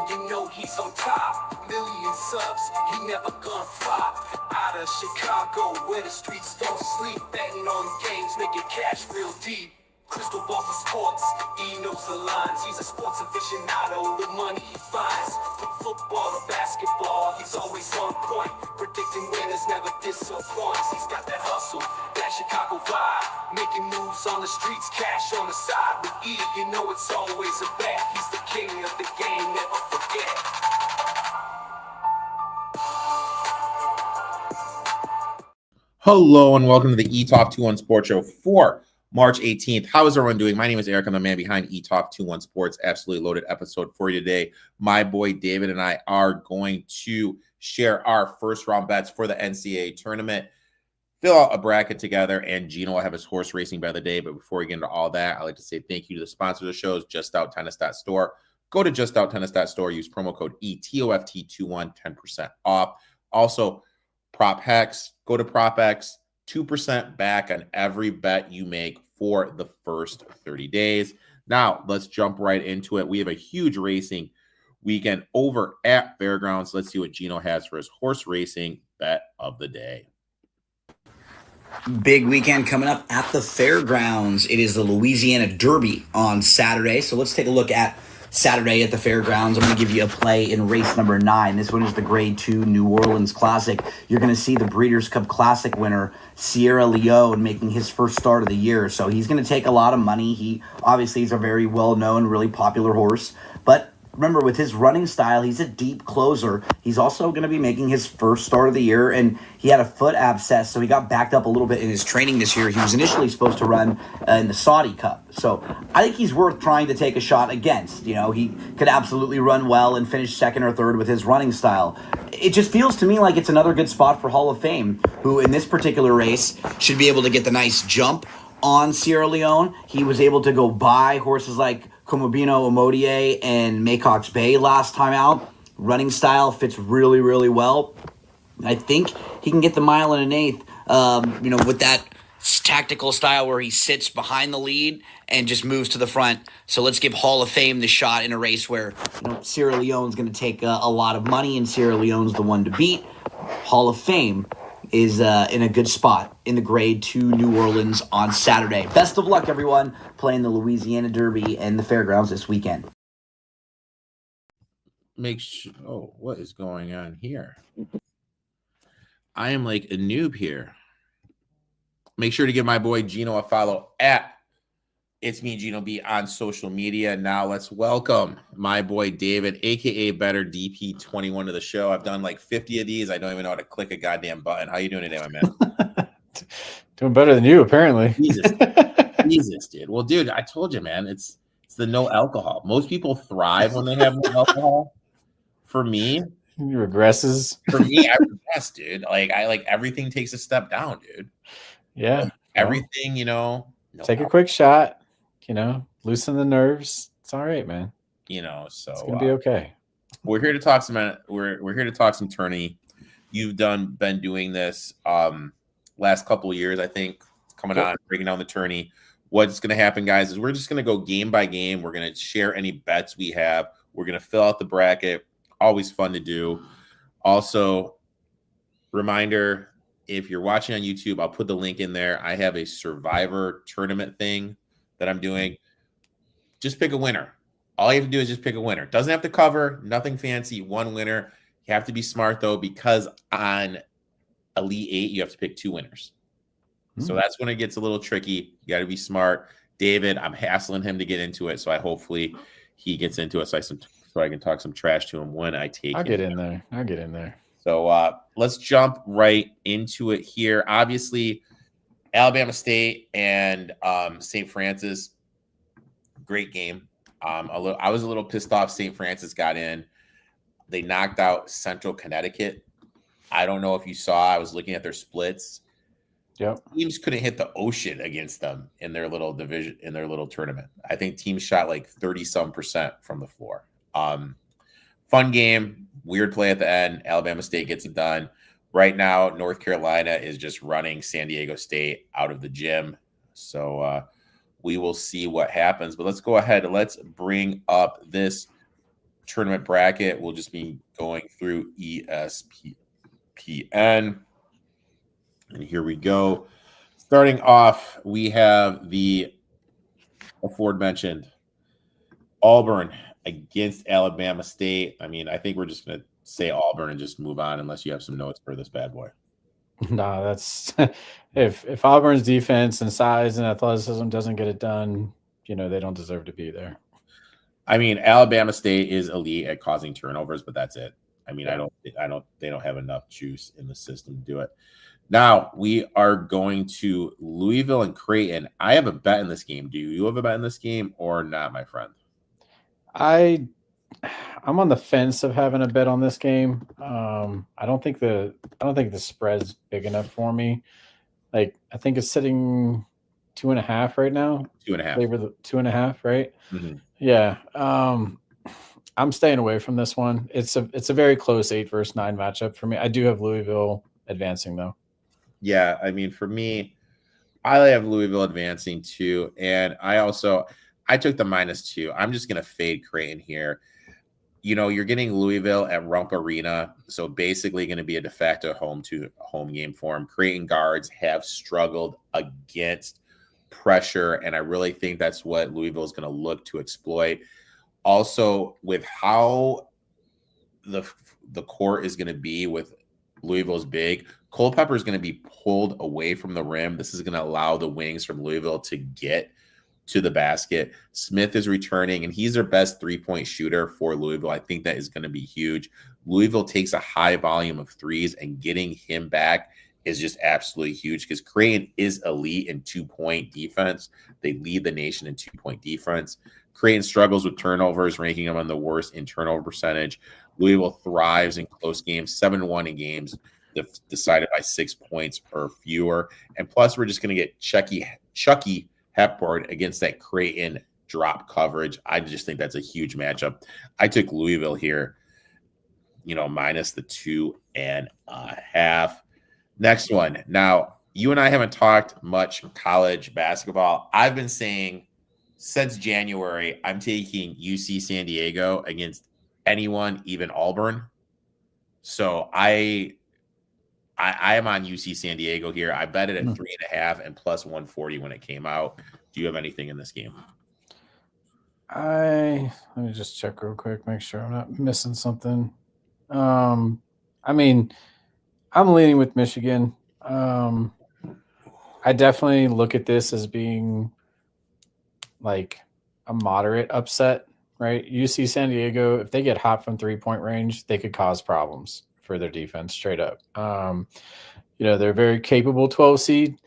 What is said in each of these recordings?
you know he's on top. Million subs, he never gonna flop. Out of Chicago, where the streets don't sleep. Betting on games, making cash real deep. Crystal ball for sports, he knows the lines. He's a sports aficionado, the money he finds. From football to basketball, he's always on point. Predicting winners never disappoints. He's got that hustle, that Chicago vibe. Making moves on the streets, cash on the side. With E, you know it's always a bet. He's the king of the game, never forget. Hello and welcome to the Etoft21sports show for March 18th. How is everyone doing? My name is Eric. I'm the man behind Etoft21sports. Absolutely loaded episode for you today. My boy David and I are going to share our first round bets for the NCAA tournament, fill out a bracket together, and Gino will have his horse racing by the day. But before we get into all that, I'd like to say thank you to the sponsor of the shows, JustOutTennis.store. Go to JustOutTennis.store, use promo code ETOFT21, 10% off. Also, Prop Hex, go to Prop X, 2% back on every bet you make for the first 30 days. Now, let's jump right into it. We have a huge racing weekend over at Fairgrounds. Let's see what Gino has for his horse racing bet of the day. Big weekend coming up at the Fairgrounds. It is the Louisiana Derby on Saturday. So let's take a look at Saturday at the Fairgrounds. I'm going to give you a play in race number 9. This one is the Grade 2 New Orleans Classic. You're going to see the Breeders' Cup Classic winner, Sierra Leone, making his first start of the year. So he's going to take a lot of money. He obviously is a very well-known, really popular horse. But remember, with his running style, he's a deep closer. He's also going to be making his first start of the year, and he had a foot abscess, so he got backed up a little bit in his training this year. He was initially supposed to run in the Saudi Cup, so I think he's worth trying to take a shot against. You know, he could absolutely run well and finish second or third with his running style. It just feels to me like it's another good spot for Hall of Fame, who in this particular race should be able to get the nice jump on Sierra Leone. He was able to go by horses like Comobino Omodier and Maycox Bay last time out. Running style fits really, really well. I think he can get the mile and an eighth, with that tactical style where he sits behind the lead and just moves to the front. So let's give Hall of Fame the shot in a race where Sierra Leone's going to take a lot of money, and Sierra Leone's the one to beat. Hall of Fame is in a good spot in the Grade 2 New Orleans on Saturday. Best of luck, everyone, playing the Louisiana Derby and the Fairgrounds this weekend. What is going on here? I am like a noob here. Make sure to give my boy Gino a follow at It's Me, Gino B, on social media. Now let's welcome my boy David, a.k.a. Better DP21 to the show. I've done like 50 of these. I don't even know how to click a goddamn button. How you doing today, my man? Doing better than you, apparently. Jesus, dude. Well, dude, I told you, man, it's the no alcohol. Most people thrive when they have no alcohol. For me, he regresses. For me, I regress, dude. Like everything takes a step down, dude. Yeah. Like, everything, no take a quick shot, loosen the nerves. It's all right, man. So it's gonna be okay. We're here to talk we're here to talk some tourney. You've been doing this last couple of years, I think, coming on, breaking down the tourney. What's gonna happen, guys, is we're just gonna go game by game. We're gonna share any bets we have. We're gonna fill out the bracket. Always fun to do. Also, reminder, if you're watching on YouTube, I'll put the link in there. I have a Survivor tournament thing that I'm doing. Just pick a winner. All you have to do is just pick a winner. Doesn't have to cover, nothing fancy, one winner. You have to be smart, though, because on Elite 8, you have to pick 2 winners. So that's when it gets a little tricky. You got to be smart. David, I'm hassling him to get into it, so hopefully he gets into it so I can talk some trash to him when I take I'll get in there. So let's jump right into it here. Obviously, Alabama State and St. Francis, great game. I was a little pissed off St. Francis got in. They knocked out Central Connecticut. I don't know if you saw. I was looking at their splits. Yep. Teams couldn't hit the ocean against them in their little division, in their little tournament. I think teams shot like 30-some% from the floor. Fun game, weird play at the end. Alabama State gets it done. Right now, North Carolina is just running San Diego State out of the gym. So we will see what happens. But let's go ahead and let's bring up this tournament bracket. We'll just be going through ESPN. And here we go. Starting off, we have the aforementioned Auburn against Alabama State. I mean, I think we're just going to say Auburn and just move on unless you have some notes for this bad boy. No, that's if Auburn's defense and size and athleticism doesn't get it done, they don't deserve to be there. I mean, Alabama State is elite at causing turnovers, but that's it. I mean, they don't have enough juice in the system to do it. Now we are going to Louisville and Creighton. I have a bet in this game. Do you have a bet in this game or not, my friend? I'm on the fence of having a bet on this game. I don't think the spread's big enough for me. Like, I think it's sitting 2.5 right now. 2.5. Favor the 2.5, right? Mm-hmm. Yeah. I'm staying away from this one. It's a very close 8 versus 9 matchup for me. I do have Louisville advancing though. Yeah, I mean, for me, I have Louisville advancing too, and I took the -2. I'm just gonna fade Creighton here. You're getting Louisville at Rump Arena, so basically going to be a de facto home game for them. Creighton guards have struggled against pressure, and I really think that's what Louisville is going to look to exploit. Also, with how the court is going to be with Louisville's big, Culpepper is going to be pulled away from the rim. This is going to allow the wings from Louisville to get to the basket. Smith is returning, and he's their best three-point shooter for Louisville. I think that is going to be huge. Louisville takes a high volume of threes, and getting him back is just absolutely huge because Creighton is elite in 2-point defense. They lead the nation in 2-point defense. Creighton struggles with turnovers, ranking them on the worst in turnover percentage. Louisville thrives in close games, 7-1 in games decided by 6 points or fewer. And plus, we're just going to get Chucky Hepburn against that Creighton drop coverage. I just think that's a huge matchup. I took Louisville here, minus the 2.5. Next one. Now, you and I haven't talked much college basketball. I've been saying since January, I'm taking UC San Diego against anyone, even Auburn. So I am on UC San Diego here. I bet it at 3.5 and plus 140 when it came out. Do you have anything in this game? Let me just check real quick, make sure I'm not missing something. I mean, I'm leaning with Michigan. I definitely look at this as being like a moderate upset, right? UC San Diego, if they get hot from 3-point range, they could cause problems for their defense straight up. They're a very capable 12 seed,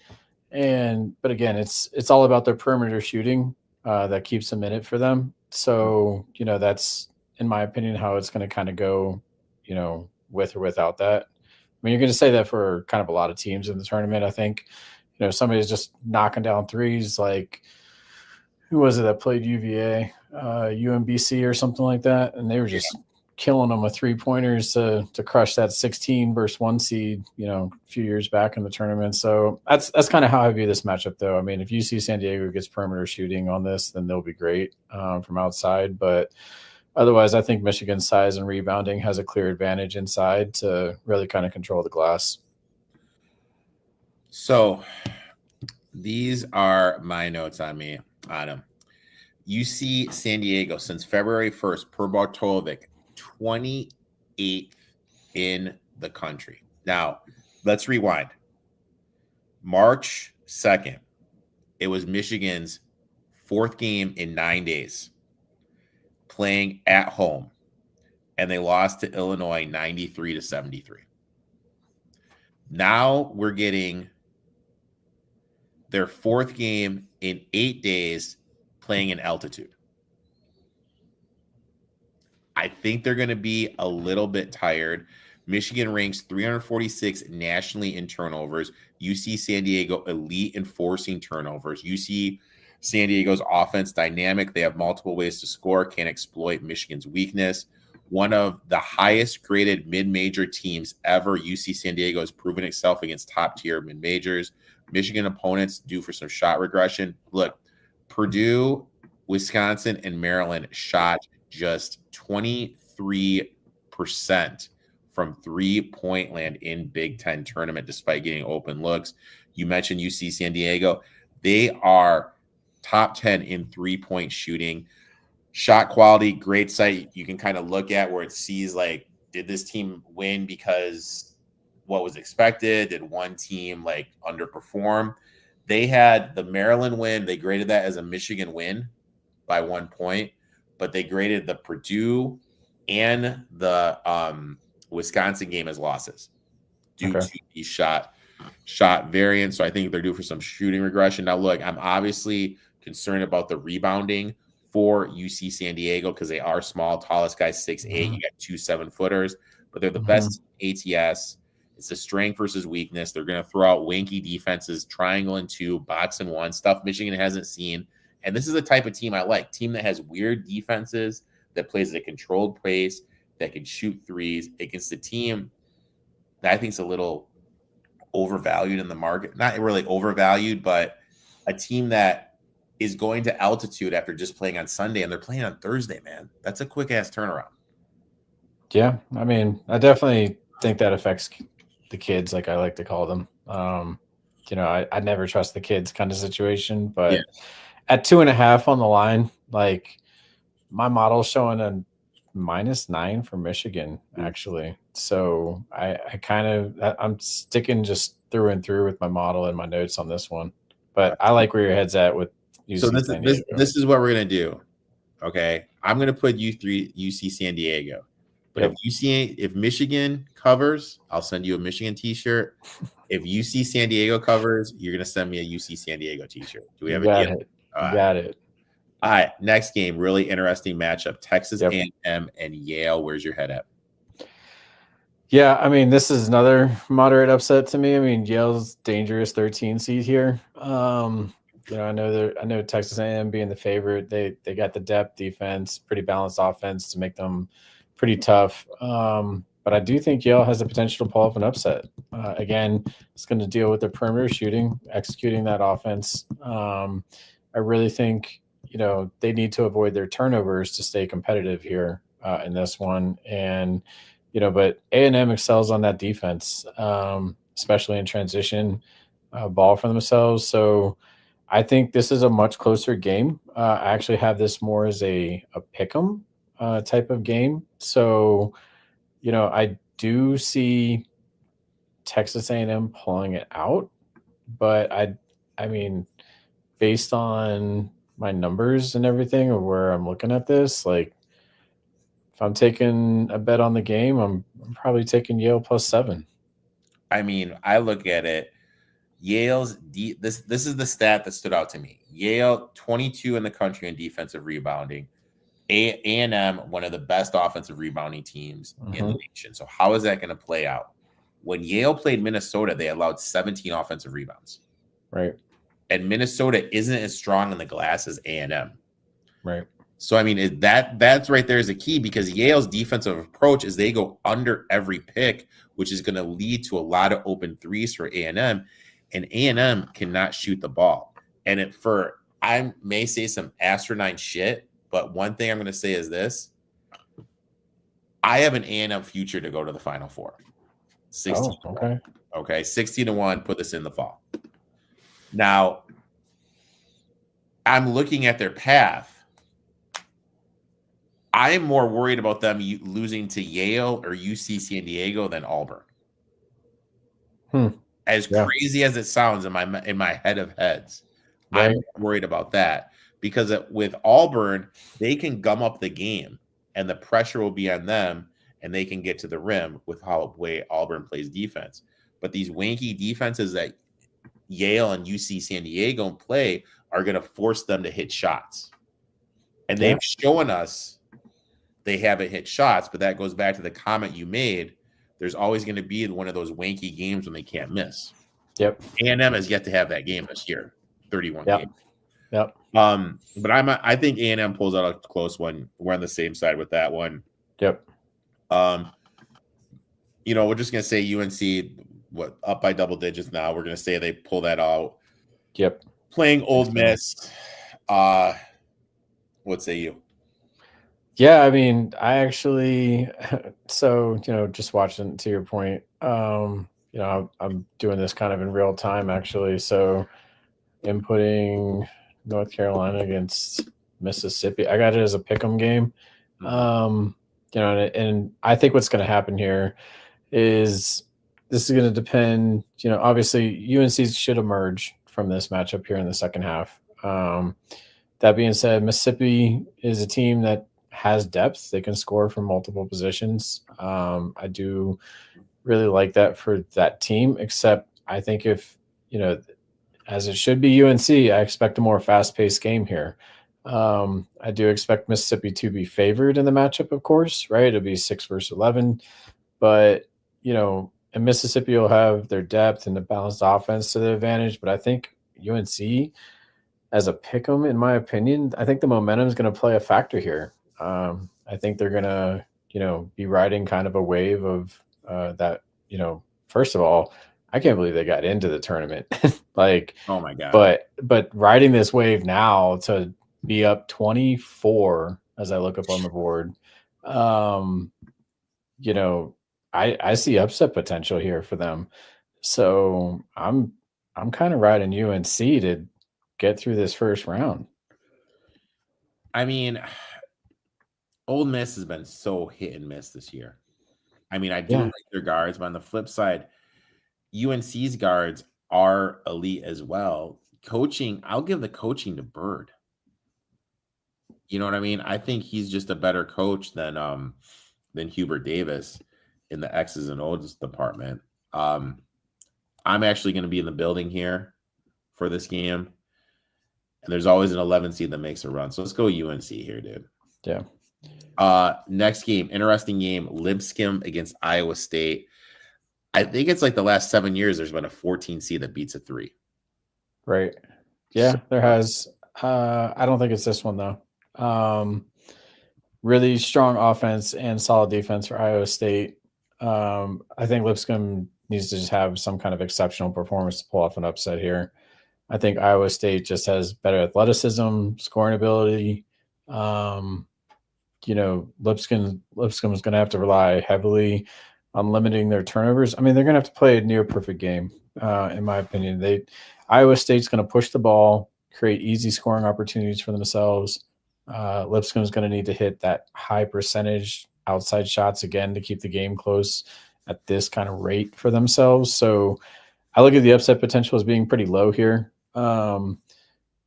but again, it's all about their perimeter shooting that keeps them in it for them. So, that's, in my opinion, how it's going to kind of go, with or without that. I mean, you're going to say that for kind of a lot of teams in the tournament. I think, somebody's just knocking down threes. Like, who was it that played UVA, UMBC or something like that? And they were just killing them with 3-pointers to crush that 16 versus 1 seed, a few years back in the tournament. So that's kind of how I view this matchup, though. I mean, if UC San Diego gets perimeter shooting on this, then they'll be great from outside. But otherwise, I think Michigan's size and rebounding has a clear advantage inside to really kind of control the glass. So these are my notes on them. UC San Diego since February 1st, per Bartovic, 28th in the country. Now, let's rewind. March 2nd, it was Michigan's 4th game in 9 days, playing at home, and they lost to Illinois 93-73. Now we're getting their 4th game in 8 days, playing in altitude. I think they're going to be a little bit tired. Michigan ranks 346 nationally in turnovers. UC San Diego elite in forcing turnovers. UC San Diego's offense dynamic. They have multiple ways to score, can exploit Michigan's weakness. One of the highest graded mid-major teams ever. UC San Diego has proven itself against top-tier mid-majors. Michigan opponents due for some shot regression. Look, Purdue, Wisconsin, and Maryland shot just 23% from 3-point land in Big Ten tournament, despite getting open looks. You mentioned UC San Diego. They are top 10 in 3-point shooting. Shot quality, great site. You can kind of look at where it sees, like, did this team win because what was expected? Did one team like underperform? They had the Maryland win. They graded that as a Michigan win by 1 point, but they graded the Purdue and the Wisconsin game as losses due to the shot variance. So I think they're due for some shooting regression. Now, look, I'm obviously concerned about the rebounding for UC San Diego because they are small. Tallest guy 6'8". You got 2 7-footers, but they're the best ATS. It's a strength versus weakness. They're going to throw out wanky defenses, triangle and 2, box and 1, stuff Michigan hasn't seen. And this is the type of team I like. Team that has weird defenses, that plays at a controlled pace, that can shoot threes against a team that I think is a little overvalued in the market. Not really overvalued, but a team that is going to altitude after just playing on Sunday, and they're playing on Thursday, man. That's a quick-ass turnaround. Yeah, I mean, I definitely think that affects the kids, like I like to call them. I never trust the kids kind of situation, but at 2.5 on the line, like my model's showing a -9 for Michigan, actually. So I'm sticking just through and through with my model and my notes on this one. But I like where your head's at with UC So San Diego. this is what we're gonna do. Okay, I'm gonna put UC San Diego. But if Michigan covers, I'll send you a Michigan t-shirt. If UC San Diego covers, you're gonna send me a UC San Diego t-shirt. Do we have a deal? Got it. All right, next game, really interesting matchup. Texas A&M and Yale. Where's your head at? Yeah, I mean, this is another moderate upset to me. I mean, Yale's dangerous 13 seed here. I know Texas A&M being the favorite. They got the depth, defense, pretty balanced offense to make them pretty tough. But I do think Yale has the potential to pull off an upset. Again, it's going to deal with the perimeter shooting, executing that offense. I really think they need to avoid their turnovers to stay competitive here in this one. And but A&M excels on that defense, especially in transition ball for themselves. So I think this is a much closer game. I actually have this more as a pick'em type of game. So, I do see Texas A&M pulling it out, but I mean, based on my numbers and everything of where I'm looking at this, like if I'm taking a bet on the game, I'm probably taking Yale +7. I mean, I look at it. Yale's this is the stat that stood out to me. Yale 22 in the country in defensive rebounding. A&M, one of the best offensive rebounding teams in the nation. So how is that going to play out? When Yale played Minnesota, they allowed 17 offensive rebounds. Right. And Minnesota isn't as strong in the glass as A&M. Right. So, I mean, that's right there is a key, because Yale's defensive approach is they go under every pick, which is going to lead to a lot of open threes for A&M. And A&M cannot shoot the ball. And I may say some asinine shit, but one thing I'm going to say is this. I have an A&M future to go to the Final Four. 16 to 1. Okay, 16 to 1, put this in the fall. Now, I'm looking at their path. I am more worried about them losing to Yale or UC San Diego than Auburn. As crazy as it sounds in my head of heads, right. I'm worried about that, because with Auburn, they can gum up the game and the pressure will be on them and they can get to the rim with how way Auburn plays defense. But these wanky defenses that Yale and UC San Diego play are going to force them to hit shots. And they've shown us they haven't hit shots, but that goes back to the comment you made. There's always going to be one of those wanky games when they can't miss. Yep. A&M has yet to have that game this year, 31 games. Yep. But I think A&M pulls out a close one. We're on the same side with that one. Yep. We're just gonna say UNC up by double digits now. We're gonna say they pull that out. Yeah, I mean, I actually, so, just watching to your point, I'm doing this kind of in real time actually. So inputting North Carolina against Mississippi, I got it as a pick'em game. Um, and I think what's going to happen here is this is going to depend, obviously UNC should emerge from this matchup here in the second half. That being said, Mississippi is a team that has depth. They can score from multiple positions. I do really like that for that team, except I think if, as it should be UNC, I expect a more fast paced game here. I do expect Mississippi to be favored in the matchup, of course, right? It'll be 6 versus 11. But, and Mississippi will have their depth and the balanced offense to their advantage. But I think UNC, as a pick 'em, in my opinion, I think the momentum is going to play a factor here. I think they're going to, be riding kind of a wave of that, first of all, I can't believe they got into the tournament. Like, Oh my god. but riding this wave now to be up 24 as I look up on the board, you know, I see upset potential here for them. So I'm kind of riding UNC to get through this first round. I mean, Ole Miss has been so hit and miss this year. I mean, I do Yeah. like their guards, but on the flip side, UNC's guards are elite as well. Coaching, I'll give the coaching to Bird. You know what I mean? I think he's just a better coach than Hubert Davis in the X's and O's department. I'm actually going to be in the building here for this game, and there's always an 11 seed that makes a run. So let's go UNC here, dude. Yeah. Next game, interesting game, Lipscomb against Iowa State. I think it's like the last 7 years there's been a 14 seed that beats a 3. Right. Yeah, So, there has. I don't think it's this one though. Really strong offense and solid defense for Iowa State. I think Lipscomb needs to just have some kind of exceptional performance to pull off an upset here. I think Iowa State just has better athleticism, scoring ability. Lipscomb's going to have to rely heavily on limiting their turnovers. I mean, they're going to have to play a near perfect game, in my opinion. Iowa State's going to push the ball, create easy scoring opportunities for themselves. Lipscomb's going to need to hit that high percentage outside shots again to keep the game close at this kind of rate for themselves. So I look at the upset potential as being pretty low here. And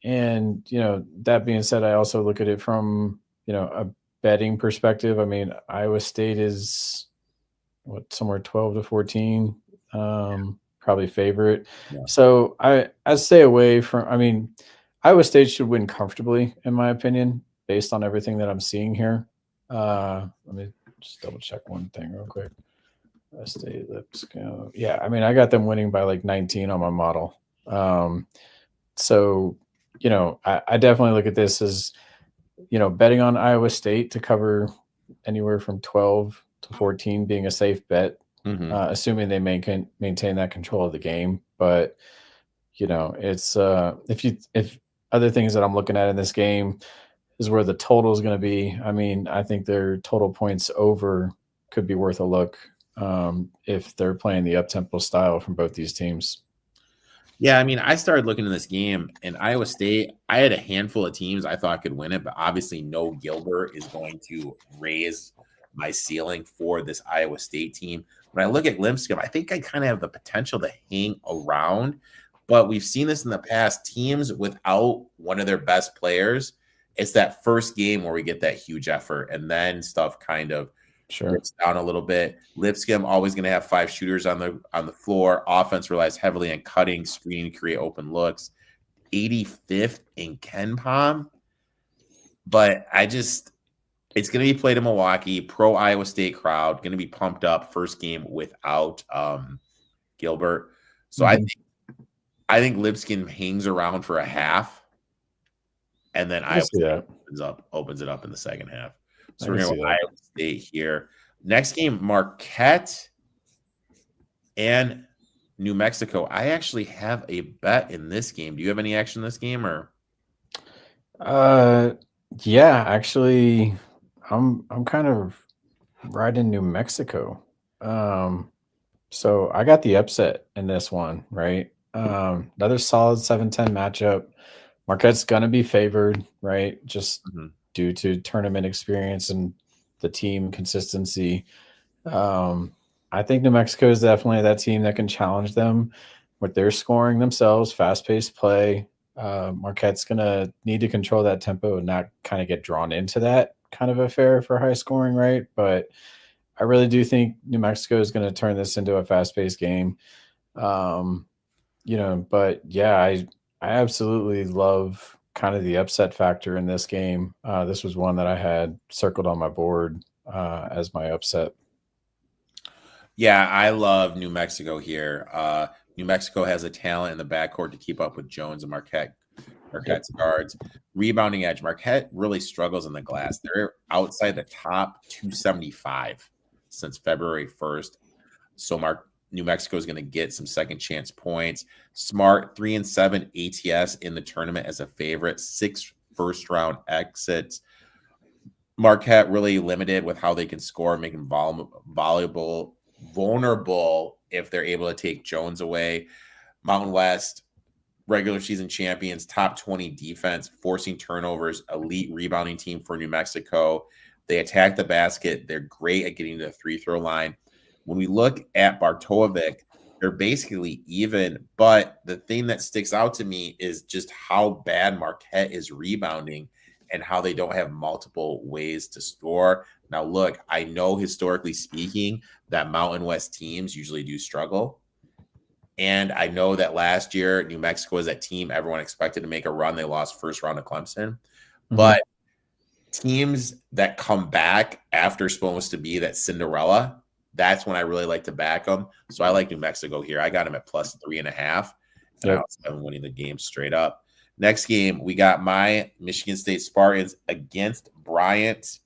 that being said, I also look at it from, a betting perspective. I mean, Iowa State is somewhere 12 to 14, probably favorite. Yeah. So I stay away from, I mean, Iowa State should win comfortably, in my opinion, based on everything that I'm seeing here. Let me just double check one thing real quick. Iowa State, Lipscomb. Yeah, I mean, I got them winning by like 19 on my model. So, I definitely look at this as, betting on Iowa State to cover anywhere from 12 to 14 being a safe bet, assuming they maintain that control of the game. But, it's if other things that I'm looking at in this game is where the total is going to be. I mean, I think their total points over could be worth a look if they're playing the up-tempo style from both these teams. Yeah, I mean, I started looking at this game, and Iowa State, I had a handful of teams I thought could win it, but obviously no Gilbert is going to raise my ceiling for this Iowa State team. When I look at Lipscomb, I think I kind of have the potential to hang around, but we've seen this in the past. Teams without one of their best players, it's that first game where we get that huge effort, and then stuff kind of dips down a little bit. Lipscomb always going to have 5 shooters on the floor. Offense relies heavily on cutting, screening to create open looks. 85th in KenPom, but it's going to be played in Milwaukee. Pro Iowa State crowd going to be pumped up. First game without Gilbert, so I think Lipscomb hangs around for a half, and then Iowa State opens it up in the second half. So we're going to Iowa State here. Next game, Marquette and New Mexico. I actually have a bet in this game. Do you have any action in this game, or? Yeah, actually, I'm kind of right in New Mexico. So I got the upset in this one, right? Another solid 7-10 matchup. Marquette's gonna be favored, right? Just Mhm. due to tournament experience and the team consistency. Um, I think New Mexico is definitely that team that can challenge them with their scoring themselves, fast-paced play. Marquette's gonna need to control that tempo and not kind of get drawn into that kind of affair for high scoring, right? But I really do think New Mexico is going to turn this into a fast-paced game. Um, but yeah, I absolutely love kind of the upset factor in this game. This was one that I had circled on my board as my upset. Yeah, I love New Mexico here. New Mexico has a talent in the backcourt to keep up with Jones and Marquette's guards. Rebounding edge. Marquette really struggles in the glass. They're outside the top 275 since February 1st. So New Mexico is going to get some second chance points. Smart 3-7 ATS in the tournament as a favorite. 6 first round exits. Marquette really limited with how they can score, making vulnerable if they're able to take Jones away. Mountain West regular season champions, top 20 defense, forcing turnovers, elite rebounding team for New Mexico. They attack the basket. They're great at getting to the free throw line. When we look at Bartovic, they're basically even. But the thing that sticks out to me is just how bad Marquette is rebounding and how they don't have multiple ways to score. Now, look, I know historically speaking that Mountain West teams usually do struggle. And I know that last year, New Mexico is that team everyone expected to make a run. They lost first round to Clemson. Mhm. But teams that come back after supposed to be that Cinderella, that's when I really like to back them. So I like New Mexico here. I got them at plus 3.5. And I Yep. also have them winning the game straight up. Next game, we got my Michigan State Spartans against Bryant.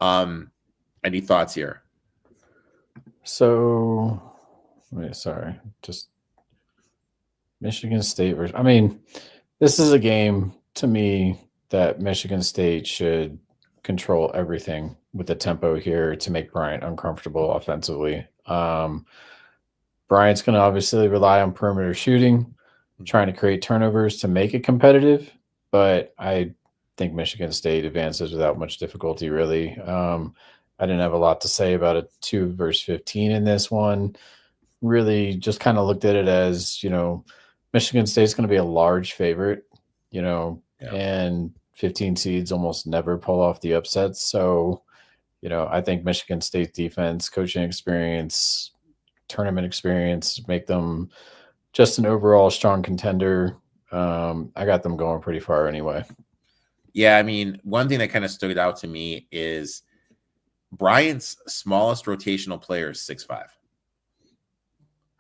Any thoughts here? So, wait, sorry, just Michigan State versus. I mean, this is a game to me that Michigan State should control everything with the tempo here to make Bryant uncomfortable offensively. Bryant's going to obviously rely on perimeter shooting, trying to create turnovers to make it competitive, but I think Michigan State advances without much difficulty, really. I didn't have a lot to say about a 2 versus 15 in this one. Really just kind of looked at it as, Michigan State's going to be a large favorite, Yeah. and 15 seeds almost never pull off the upsets. So, I think Michigan State defense, coaching experience, tournament experience make them just an overall strong contender. I got them going pretty far anyway. Yeah, I mean, one thing that kind of stood out to me is Bryant's smallest rotational player is 6'5".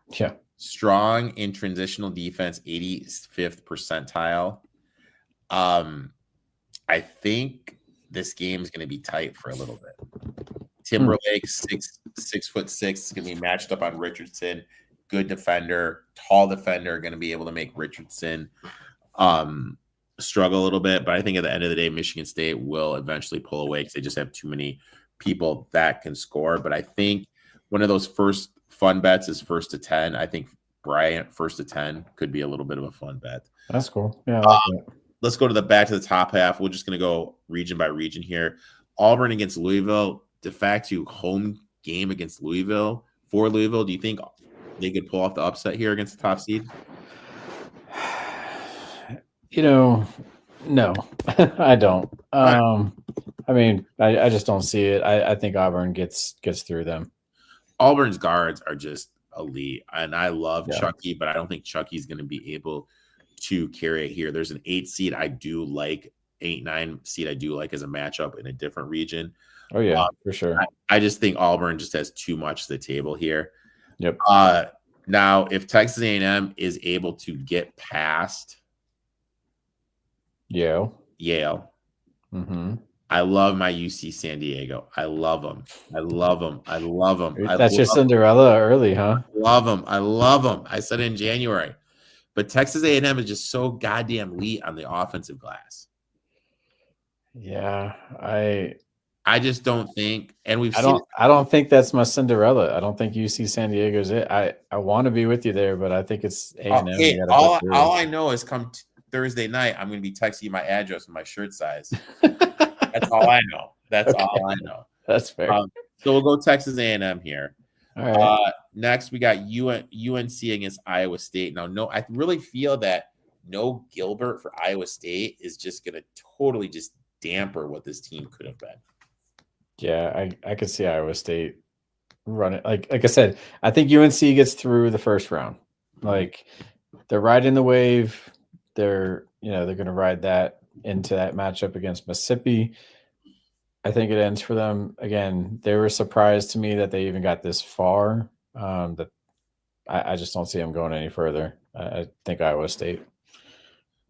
Yeah. Strong in transitional defense, 85th percentile. I think this game is going to be tight for a little bit. Timberlake, 6'6", is going to be matched up on Richardson. Good defender, tall defender, going to be able to make Richardson struggle a little bit. But I think at the end of the day, Michigan State will eventually pull away because they just have too many people that can score. But I think one of those first fun bets is 1st to 10. I think Bryant 1st to 10 could be a little bit of a fun bet. That's cool. Yeah, I like that. Let's go to the back to the top half. We're just going to go region by region here. Auburn against Louisville, de facto home game against Louisville. For Louisville, do you think they could pull off the upset here against the top seed? No, I don't. I mean, I just don't see it. I think Auburn gets through them. Auburn's guards are just elite, and I love Yeah. Chucky, but I don't think Chucky's going to be able to carry it here. There's an 8 seed I do like, 8-9 seed I do like as a matchup in a different region. Oh yeah, for sure. I just think Auburn just has too much to the table here. Yep. Now, if Texas A&M is able to get past Yale, Mm-hmm. I love my UC San Diego. I love them. I love them. I love them. That's your Cinderella early, huh? Love them. I love them. I said it in January. But Texas A&M is just so goddamn elite on the offensive glass. Yeah, I I just don't think, and we've I seen don't. I don't think that's my Cinderella. I don't think UC San Diego's it. I want to be with you there, but I think it's A&M. Hey, You got to all, put through. all I know is come Thursday night, I'm going to be texting you my address and my shirt size. That's all I know. That's Okay. all I know. That's fair. So we'll go Texas A&M here. All right. Next, we got UNC against Iowa State. Now, no, I really feel that no Gilbert for Iowa State is just going to totally just damper what this team could have been. Yeah, I could see Iowa State running. Like I said, I think UNC gets through the first round. Like they're riding the wave. They're going to ride that into that matchup against Mississippi. I think it ends for them. Again, they were surprised to me that they even got this far. That I just don't see them going any further. I think Iowa State.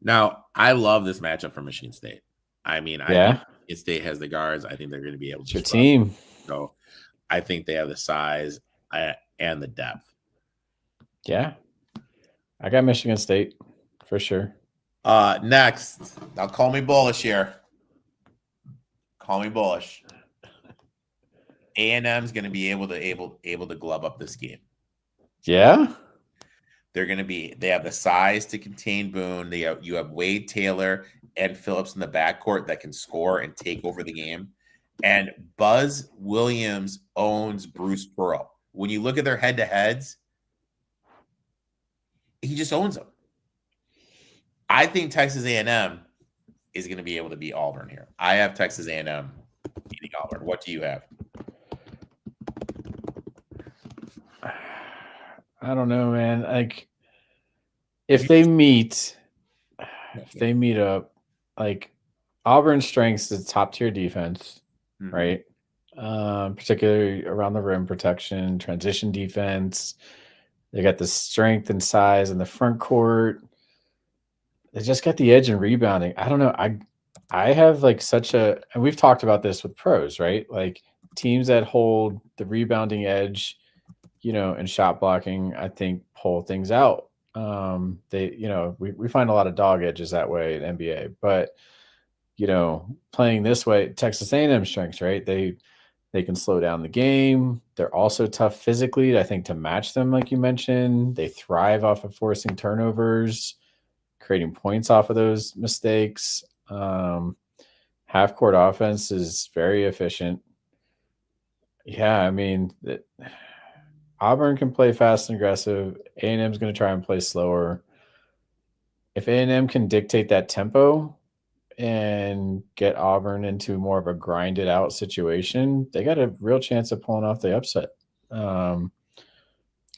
Now, I love this matchup for Michigan State. I mean, I think Michigan State has the guards. I think they're going to be able to. It's your team. So I think they have the size and the depth. Yeah. I got Michigan State for sure. Next, now call me bullish here. Call me bullish. A&M's going to be able to glove up this game. Yeah. They have the size to contain Boone. You have Wade Taylor and Phillips in the backcourt that can score and take over the game. And Buzz Williams owns Bruce Pearl. When you look at their head-to-heads, he just owns them. I think Texas A&M is going to be able to beat Auburn here. I have Texas A&M beating Auburn. What do you have? I don't know, man. Like if they meet up, like Auburn's strengths is top tier defense, right? Particularly around the rim protection, transition defense. They got the strength and size in the front court. They just got the edge in rebounding. I don't know. I have like and we've talked about this with pros, right? Like teams that hold the rebounding edge, and shot blocking, I think pull things out. We find a lot of dog edges that way in NBA, but playing this way, Texas A&M strengths, right? They can slow down the game. They're also tough physically, I think, to match them, like you mentioned. They thrive off of forcing turnovers, creating points off of those mistakes. Half-court offense is very efficient. Yeah, I mean, Auburn can play fast and aggressive. A&M is going to try and play slower. If A&M can dictate that tempo and get Auburn into more of a grinded out situation, they got a real chance of pulling off the upset.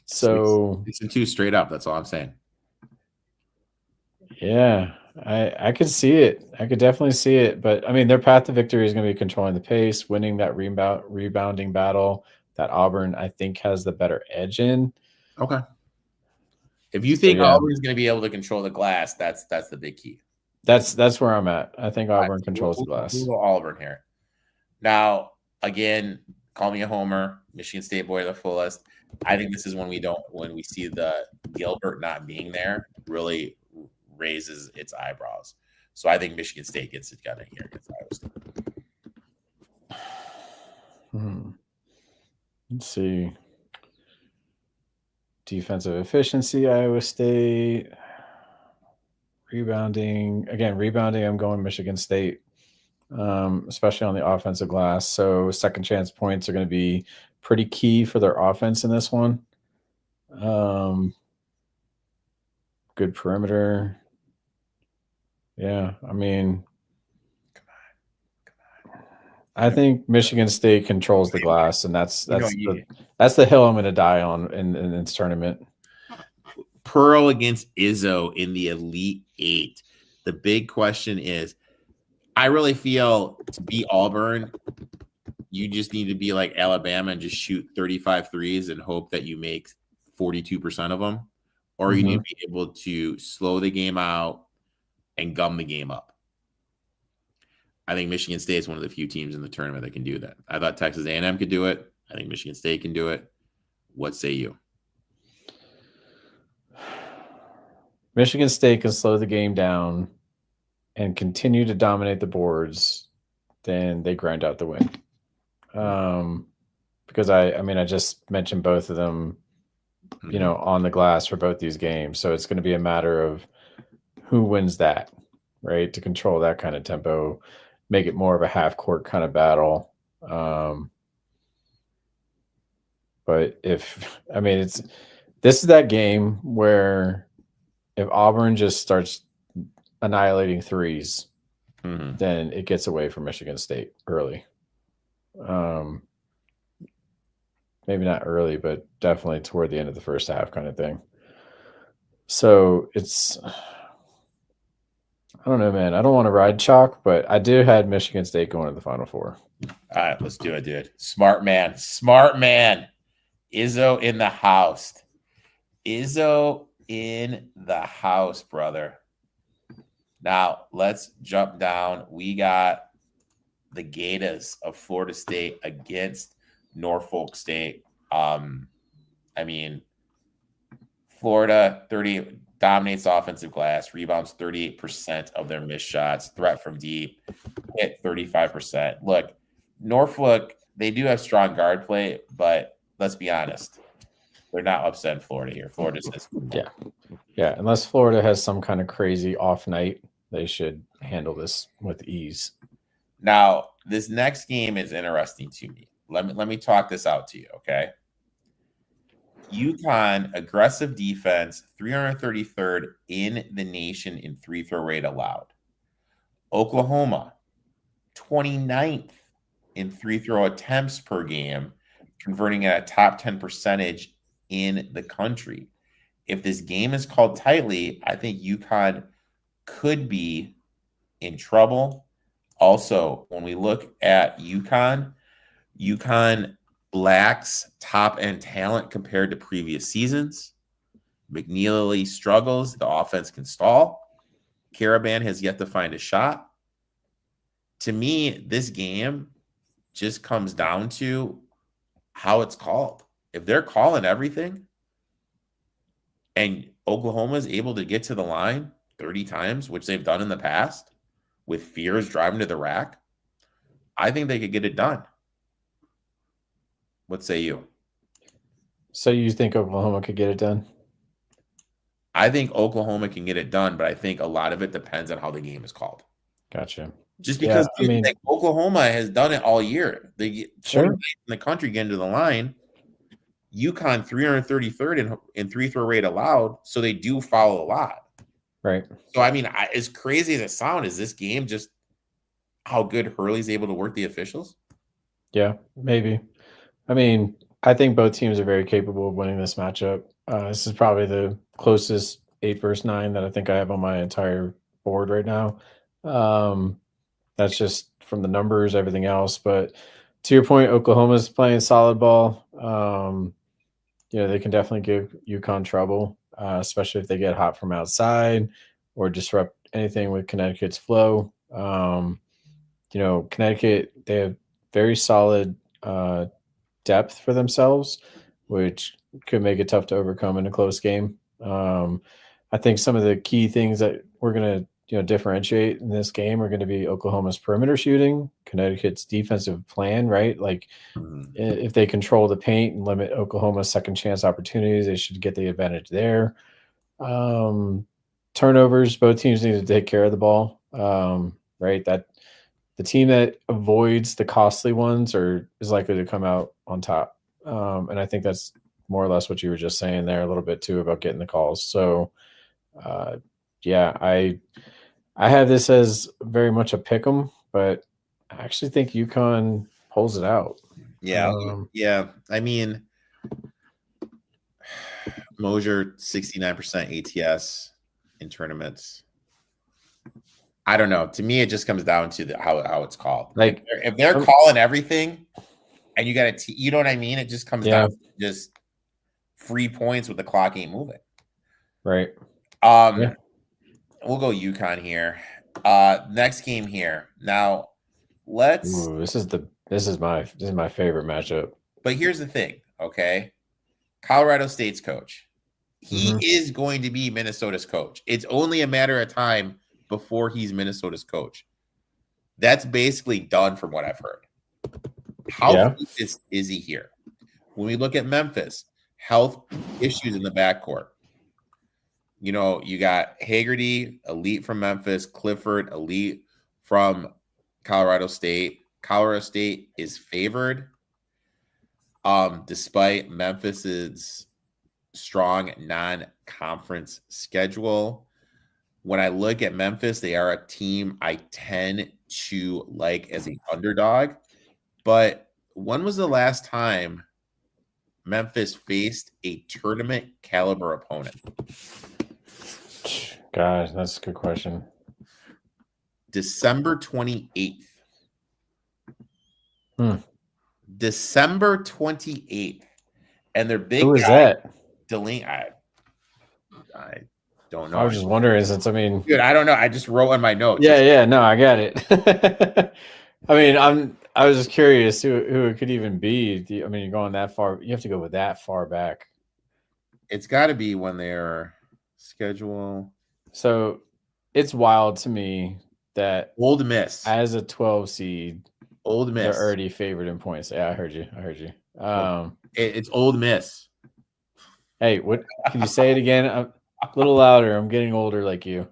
So 6-2 straight up. That's all I'm saying. Yeah, I could see it. I could definitely see it. But I mean, their path to victory is going to be controlling the pace, winning that rebounding battle that Auburn, I think, has the better edge in. Okay. If you think Auburn's going to be able to control the glass, that's the big key. That's where I'm at. I think Auburn controls the glass. We'll go Auburn here. Now, again, call me a homer. Michigan State boy to the fullest. I think this is when we see the Gilbert not being there really raises its eyebrows. So I think Michigan State gets it done here against Iowa State. Let's see. Defensive efficiency, Iowa State. Rebounding, I'm going Michigan State, especially on the offensive glass. So second chance points are going to be pretty key for their offense in this one. Good perimeter. Yeah, I mean, I think Michigan State controls the glass, and that's the hill I'm going to die on in this tournament. Pearl against Izzo in the Elite Eight. The big question is, I really feel to beat Auburn, you just need to be like Alabama and just shoot 35 threes and hope that you make 42% of them, or you need to be able to slow the game out and gum the game up. I think Michigan State is one of the few teams in the tournament that can do that. I thought Texas A&M could do it. I think Michigan State can do it. What say you? Michigan State can slow the game down and continue to dominate the boards, then they grind out the win. because I just mentioned both of them, on the glass for both these games. So it's going to be a matter of who wins that, right? To control that kind of tempo, make it more of a half court kind of battle. But this is that game where if Auburn just starts annihilating threes, then it gets away from Michigan State early. Maybe not early, but definitely toward the end of the first half kind of thing. So I don't know, man. I don't want to ride chalk, but I did had Michigan State going to the Final Four. All right, let's do it, dude. Smart man. Smart man. Izzo in the house. Izzo in the house, brother. Now, let's jump down. We got the Gators of Florida State against Norfolk State. Florida 30 dominates offensive glass, rebounds 38% of their missed shots, threat from deep, hit 35%. Look, Norfolk, they do have strong guard play, but let's be honest. They're not upsetting Florida here. Florida says, yeah. Unless Florida has some kind of crazy off night, they should handle this with ease. Now, this next game is interesting to me. Let me talk this out to you, okay? UConn, aggressive defense, 333rd in the nation in free throw rate allowed. Oklahoma, 29th in free throw attempts per game, converting at a top 10 percentage in the country. If this game is called tightly, I think UConn could be in trouble. Also, when we look at UConn lacks top-end talent compared to previous seasons. McNeely struggles. The offense can stall. Caravan has yet to find a shot. To me, this game just comes down to how it's called. If they're calling everything and Oklahoma is able to get to the line 30 times, which they've done in the past, with Fears driving to the rack, I think they could get it done. What say you? So you think Oklahoma could get it done? I think Oklahoma can get it done, but I think a lot of it depends on how the game is called. Gotcha. Just because Oklahoma has done it all year. They get in the country getting to the line. UConn 333rd in free throw rate allowed, so they do foul a lot. Right. So, as crazy as it sounds, is this game just how good Hurley's able to work the officials? Yeah, maybe. I think both teams are very capable of winning this matchup. This is probably the closest 8 versus 9 that I think I have on my entire board right now. That's just from the numbers, everything else. But to your point, Oklahoma's playing solid ball. They can definitely give UConn trouble, especially if they get hot from outside or disrupt anything with Connecticut's flow. Connecticut, they have very solid depth for themselves, which could make it tough to overcome in a close game. I think some of the key things that we're going to differentiate in this game are going to be Oklahoma's perimeter shooting, Connecticut's defensive plan, right? Like if they control the paint and limit Oklahoma's second chance opportunities, they should get the advantage there. Turnovers, both teams need to take care of the ball, right? That the team that avoids the costly ones is likely to come out on top. And I think that's more or less what you were just saying there a little bit too about getting the calls. So I have this as very much a pick 'em, but I actually think UConn pulls it out. Mosier 69% ATS in tournaments. I don't know. To me, it just comes down to how it's called. Like if they're calling everything, and you got to, you know what I mean? It just comes down to just free points with the clock ain't moving. Right. We'll go UConn here. Next game here. Now, this is my favorite matchup. But here's the thing, okay? Colorado State's coach. He is going to be Minnesota's coach. It's only a matter of time before he's Minnesota's coach. That's basically done from what I've heard. How Yeah. focused is he here? When we look at Memphis, health issues in the backcourt. You know, you got Haggerty, elite from Memphis, Clifford, elite from Colorado State. Colorado State is favored, despite Memphis's strong non-conference schedule. When I look at Memphis, they are a team I tend to like as an underdog. But when was the last time Memphis faced a tournament caliber opponent? Gosh, that's a good question. December 28th. December 28th. And their big Who was guy, that? I don't know. I was just wondering, since I mean, Dude, I don't know. I just wrote on my notes. yeah, no, I got it. I mean, I was just curious who it could even be. I mean, you're going that far. You have to go with that far back. It's got to be when their schedule. So it's wild to me that Old Miss. as a 12 seed, Old Miss. they're already favored in points. Yeah, I heard you. It's Old Miss. Hey, what can you say it again? A little louder. I'm getting older like you.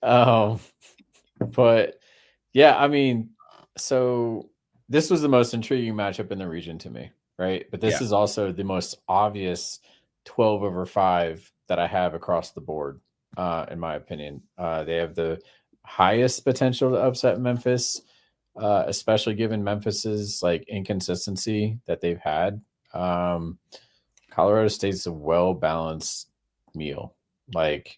But yeah, I mean, so this was the most intriguing matchup in the region to me, right? But this is also the most obvious 12/5 that I have across the board, in my opinion. They have the highest potential to upset Memphis, especially given Memphis's like inconsistency that they've had. Colorado State's a well-balanced meal. Like,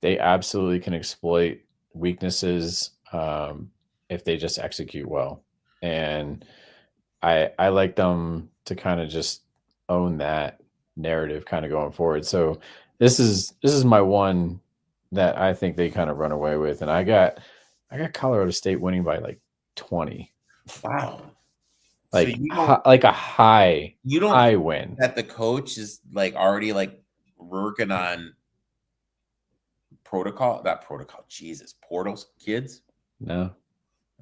they absolutely can exploit weaknesses if they just execute well. And I like them to kind of just own that narrative kind of going forward. So this is my one that I think they kind of run away with. And I got Colorado State winning by like 20. Wow. Like, So like a high win. That the coach is like already like working on portals, kids. No.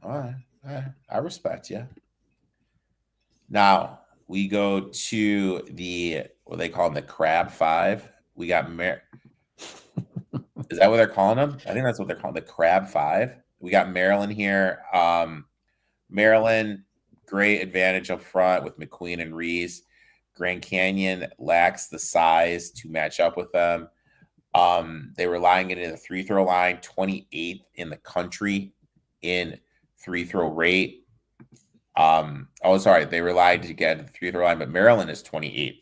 All right. I respect you. Now we go to what they call them, the Crab Five. We got Is that what they're calling them? I think that's what they're calling, the Crab Five. We got Maryland here. Maryland, great advantage up front with McQueen and Reese. Grand Canyon lacks the size to match up with them. They were lying into the free throw line, 28th in the country in free throw rate. They relied to get the free throw line, but Maryland is 28th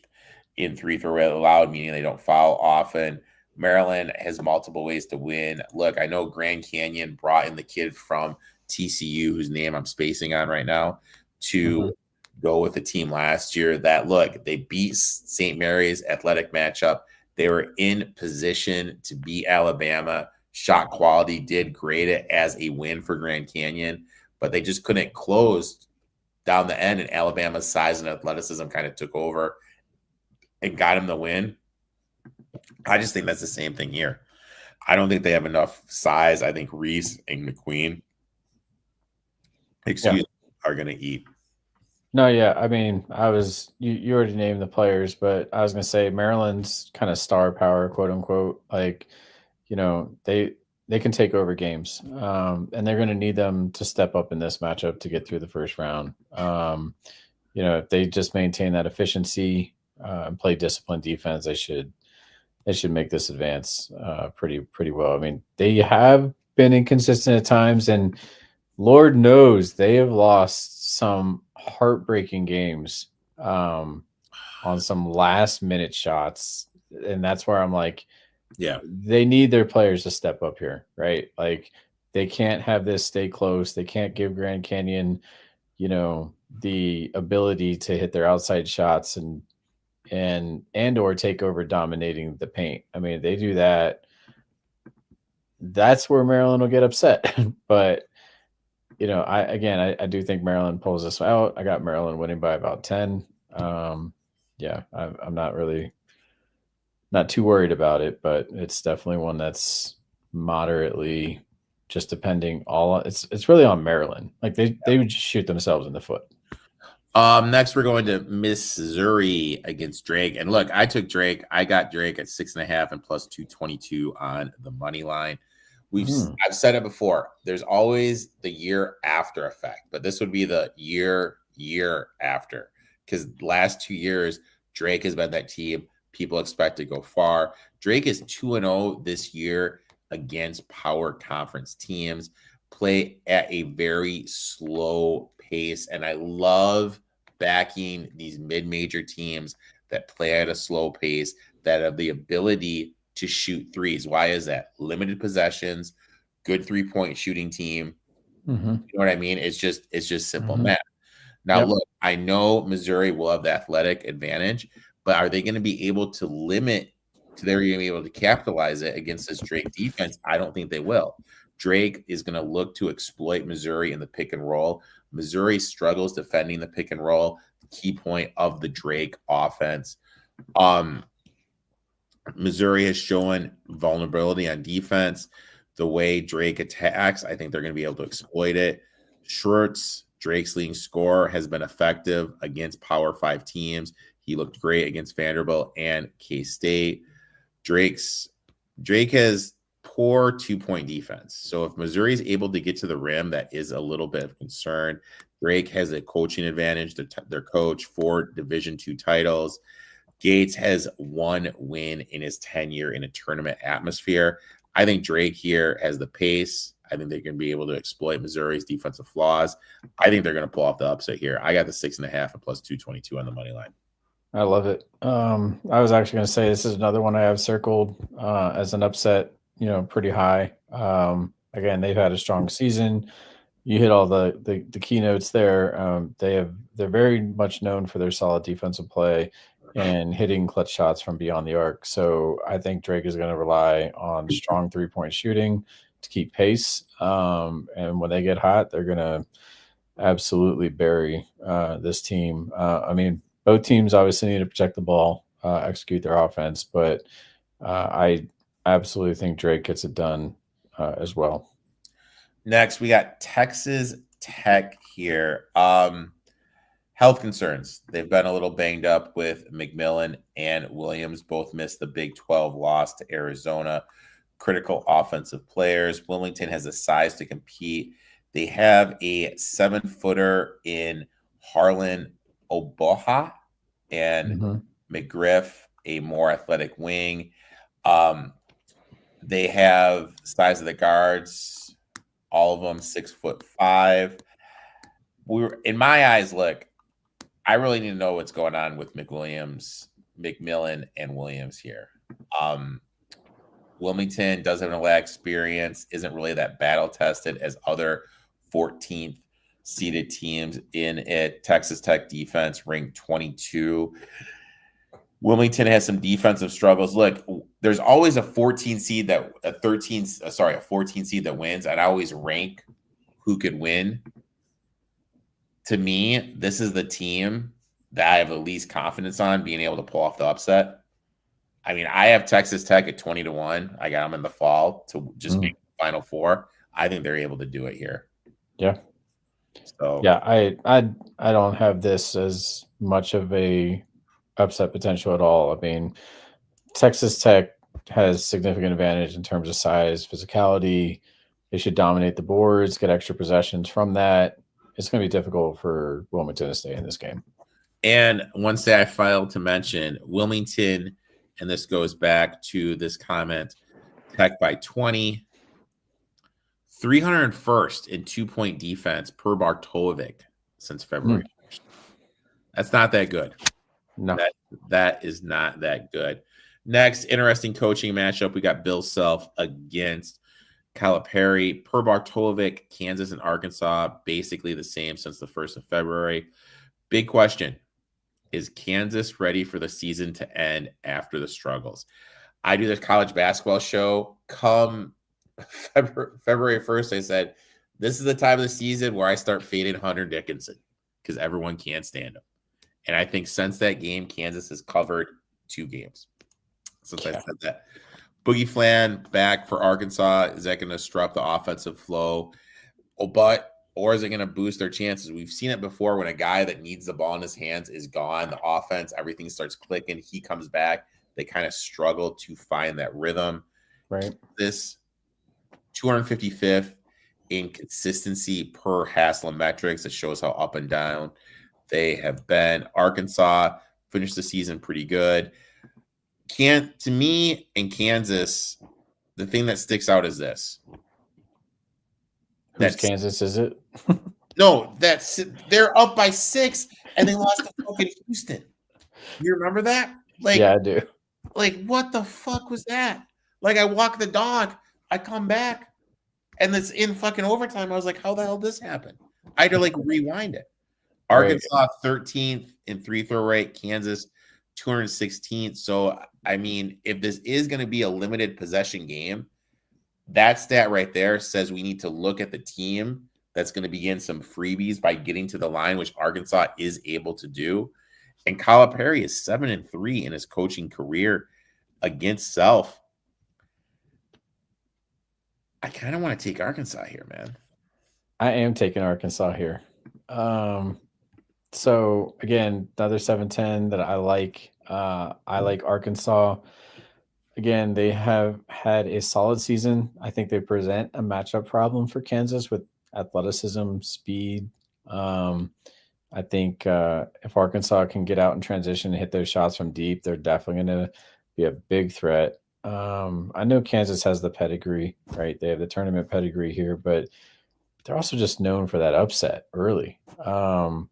in free throw rate allowed, meaning they don't foul often. Maryland has multiple ways to win. Look, I know Grand Canyon brought in the kid from TCU, whose name I'm spacing on right now, to go with the team last year. They beat St. Mary's athletic matchup. They were in position to beat Alabama. Shot quality did grade it as a win for Grand Canyon, but they just couldn't close down the end, and Alabama's size and athleticism kind of took over and got him the win. I just think that's the same thing here. I don't think they have enough size. I think Reese and McQueen are going to eat. No, yeah. I mean, you already named the players, but I was going to say Maryland's kind of star power, quote unquote. Like, you know, they can take over games, and they're going to need them to step up in this matchup to get through the first round. You know, if they just maintain that efficiency and play disciplined defense, they should make this advance pretty well. I mean, they have been inconsistent at times, and Lord knows they have lost some heartbreaking games on some last minute shots. And that's where I'm like, yeah, they need their players to step up here, right? Like, they can't have this stay close. They can't give Grand Canyon, you know, the ability to hit their outside shots and or take over dominating the paint. I mean, if they do that, that's where Maryland will get upset. But, you know, I do think Maryland pulls this out. I got Maryland winning by about 10. Yeah, I'm not too worried about it, but it's definitely one that's moderately just depending it's really on Maryland. Like they would just shoot themselves in the foot. Next we're going to Missouri against Drake. And look, I took Drake. I got Drake at 6.5 and plus 222 on the money line. I've said it before. There's always the year after effect, but this would be the year after, because last 2 years Drake has been that team people expect to go far. Drake is 2-0 this year against power conference teams, play at a very slow pace, and I love backing these mid-major teams that play at a slow pace, that have the ability to shoot threes. Why is that? Limited possessions, good three-point shooting team. You know what I mean? It's just simple math. Now, look, I know Missouri will have the athletic advantage, but are they going to be able to limit? They're going to be able to capitalize it against this Drake defense? I don't think they will. Drake is going to look to exploit Missouri in the pick and roll. Missouri struggles defending the pick and roll, the key point of the Drake offense. Missouri has shown vulnerability on defense. The way Drake attacks, I think they're going to be able to exploit it. Schwartz, Drake's leading scorer, has been effective against Power 5 teams. He looked great against Vanderbilt and K-State. Drake has poor 2-point defense. So if Missouri is able to get to the rim, that is a little bit of concern. Drake has a coaching advantage. Their coach, 4 Division II titles. Gates has 1 win in his tenure in a tournament atmosphere. I think Drake here has the pace. I think they're going to be able to exploit Missouri's defensive flaws. I think they're going to pull off the upset here. I got the 6.5 and plus 222 on the money line. I love it. I was actually going to say this is another one I have circled as an upset, pretty high. Again, they've had a strong season. You hit all the keynotes there. They're very much known for their solid defensive play and hitting clutch shots from beyond the arc. So I think Drake is going to rely on strong 3-point shooting to keep pace. And when they get hot, they're going to absolutely bury this team. Both teams obviously need to protect the ball, execute their offense, but I absolutely think Drake gets it done as well. Next, we got Texas Tech here. Health concerns. They've been a little banged up with McMillan and Williams. Both missed the Big 12 loss to Arizona. Critical offensive players. Wilmington has the size to compete. They have a 7-footer in Harlan Oboha and McGriff, a more athletic wing. They have size of the guards, all of them 6'5". In my eyes, look, I really need to know what's going on with McMillan and Williams here. Wilmington doesn't have a lot of experience, isn't really that battle tested as other 14th seeded teams in it. Texas Tech defense ranked 22. Wilmington has some defensive struggles. Look, there's always a 14 seed that wins, and I always rank who could win. To me, this is the team that I have the least confidence on being able to pull off the upset. I mean, I have Texas Tech at 20-1. I got them in the fall to just make the Final Four. I think they're able to do it here. Yeah. So yeah, I don't have this as much of a upset potential at all. I mean, Texas Tech has significant advantage in terms of size, physicality. They should dominate the boards, get extra possessions from that. It's going to be difficult for Wilmington to stay in this game. And one stat I failed to mention, Wilmington, and this goes back to this comment, Tech by 20, 301st in 2-point defense per Bartolovic since February 1st. That's not that good. No. That is not that good. Next, interesting coaching matchup. We got Bill Self against Calipari. Per Bartolovic, Kansas and Arkansas, basically the same since the 1st of February. Big question. Is Kansas ready for the season to end after the struggles? I do this college basketball show. Come February 1st, I said, this is the time of the season where I start fading Hunter Dickinson because everyone can't stand him. And I think since that game, Kansas has covered 2 games since I said that. Boogie Flan back for Arkansas. Is that going to disrupt the offensive flow? Or is it going to boost their chances? We've seen it before when a guy that needs the ball in his hands is gone. The offense, everything starts clicking. He comes back. They kind of struggle to find that rhythm. Right. This 255th in consistency per Haslam metrics. That shows how up and down they have been. Arkansas finished the season pretty good. To me in Kansas, the thing that sticks out is this. Whose Kansas is it? No, they're up by 6 and they lost to fucking Houston. You remember that? Like, yeah, I do. Like, what the fuck was that? Like, I walk the dog, I come back, and it's in fucking overtime. I was like, how the hell did this happen? I had to like rewind it. Arkansas 13th in free throw rate, Kansas 216th. So, I mean, if this is going to be a limited possession game, that stat right there says we need to look at the team that's going to begin some freebies by getting to the line, which Arkansas is able to do. And Calipari is 7-3 in his coaching career against self. I kind of want to take Arkansas here, man. I am taking Arkansas here. So again, another 7-10 that I like. I like Arkansas. Again, they have had a solid season. I think they present a matchup problem for Kansas with athleticism, speed. I think if Arkansas can get out in transition and hit those shots from deep, they're definitely going to be a big threat. I know Kansas has the pedigree, right? They have the tournament pedigree here, but they're also just known for that upset early. So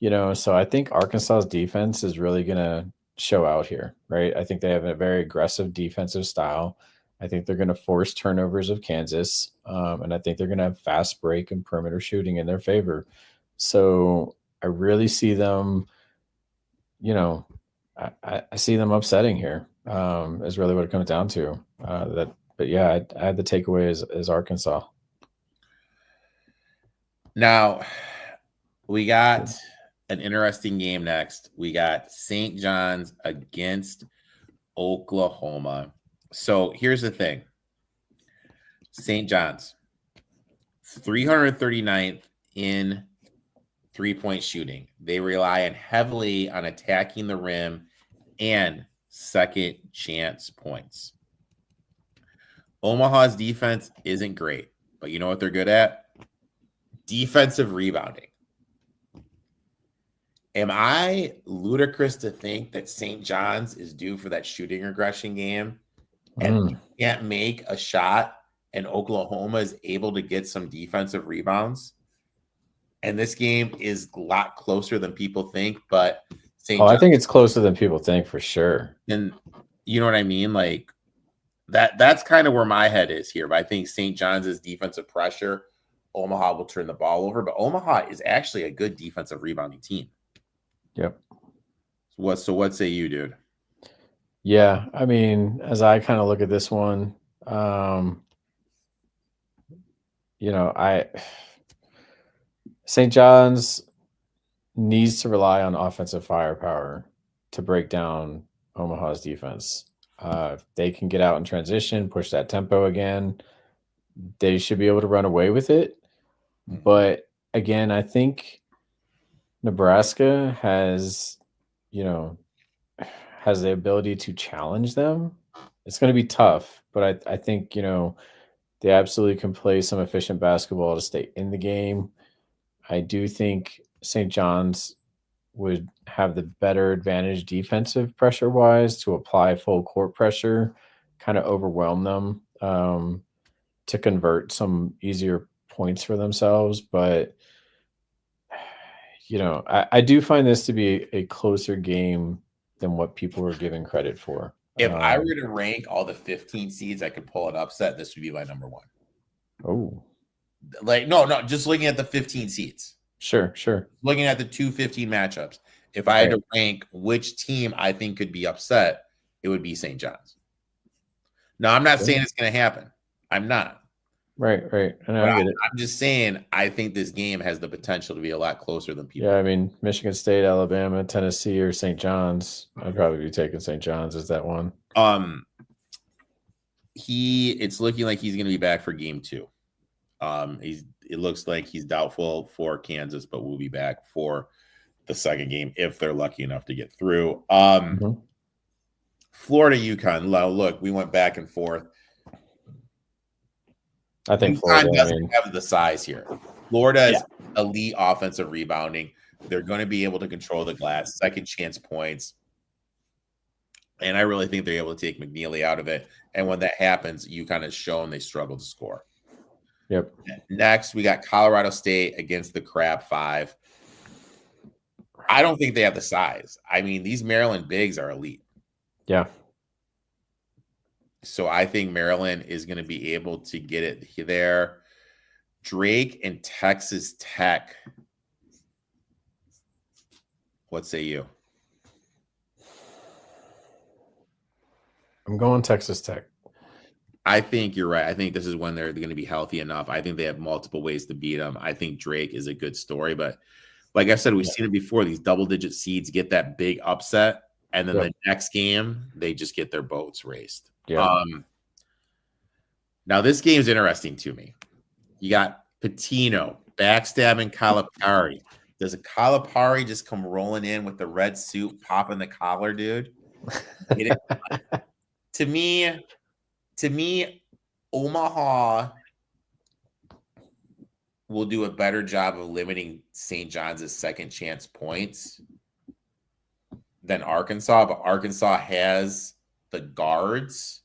I think Arkansas's defense is really going to show out here, right? I think they have a very aggressive defensive style. I think they're going to force turnovers of Kansas, and I think they're going to have fast break and perimeter shooting in their favor. So I really see them, I see them upsetting here. Is really what it comes down to. But yeah, I had the takeaway as Arkansas. Now we got an interesting game next. We got St. John's against Oklahoma. So here's the thing. St. John's, 339th in three-point shooting. They rely heavily on attacking the rim and second chance points. Omaha's defense isn't great, but you know what they're good at? Defensive rebounding. Am I ludicrous to think that St. John's is due for that shooting regression game and can't make a shot and Oklahoma is able to get some defensive rebounds? And this game is a lot closer than people think, but I think it's closer than people think for sure. And you know what I mean? Like that's kind of where my head is here. But I think St. John's defensive pressure, Omaha will turn the ball over. But Omaha is actually a good defensive rebounding team. Yep. So what say you, dude? Yeah, I mean, as I kind of look at this one, St. John's needs to rely on offensive firepower to break down Omaha's defense. If they can get out in transition, push that tempo again, they should be able to run away with it. But again, I think Nebraska has the ability to challenge them. It's going to be tough, but I think, they absolutely can play some efficient basketball to stay in the game. I do think St. John's would have the better advantage defensive pressure-wise to apply full court pressure, kind of overwhelm them to convert some easier points for themselves. But, I do find this to be a closer game than what people were giving credit for. If I were to rank all the 15 seeds I could pull an upset, this would be my number one. Oh. No, just looking at the 15 seeds. Sure. Looking at the 2-15 matchups. If I had to rank which team I think could be upset, it would be St. John's. Now, I'm not saying it's going to happen. I'm not. Right. I'm just saying I think this game has the potential to be a lot closer than people. Yeah, I mean, Michigan State, Alabama, Tennessee, or St. John's. I'd probably be taking St. John's as that one. It's looking like he's going to be back for game 2. It looks like he's doubtful for Kansas, but will be back for the second game if they're lucky enough to get through. Florida, UConn. Look, we went back and forth. I think UConn Florida doesn't have the size here. Florida is elite offensive rebounding. They're going to be able to control the glass, second chance points. And I really think they're able to take McNeely out of it. And when that happens, UConn has shown they struggle to score. Yep. Next, we got Colorado State against the Crab 5. I don't think they have the size. I mean, these Maryland bigs are elite. Yeah. So I think Maryland is going to be able to get it there. Drake and Texas Tech. What say you? I'm going Texas Tech. I think you're right. I think this is when they're going to be healthy enough. I think they have multiple ways to beat them. I think Drake is a good story, but like I said, we've seen it before. These double-digit seeds get that big upset, and then the next game, they just get their boats raced. Yeah. Now, this game is interesting to me. You got Patino, backstabbing Calipari. Does a Calipari just come rolling in with the red suit, popping the collar, dude? To me, Omaha will do a better job of limiting St. John's second chance points than Arkansas, but Arkansas has the guards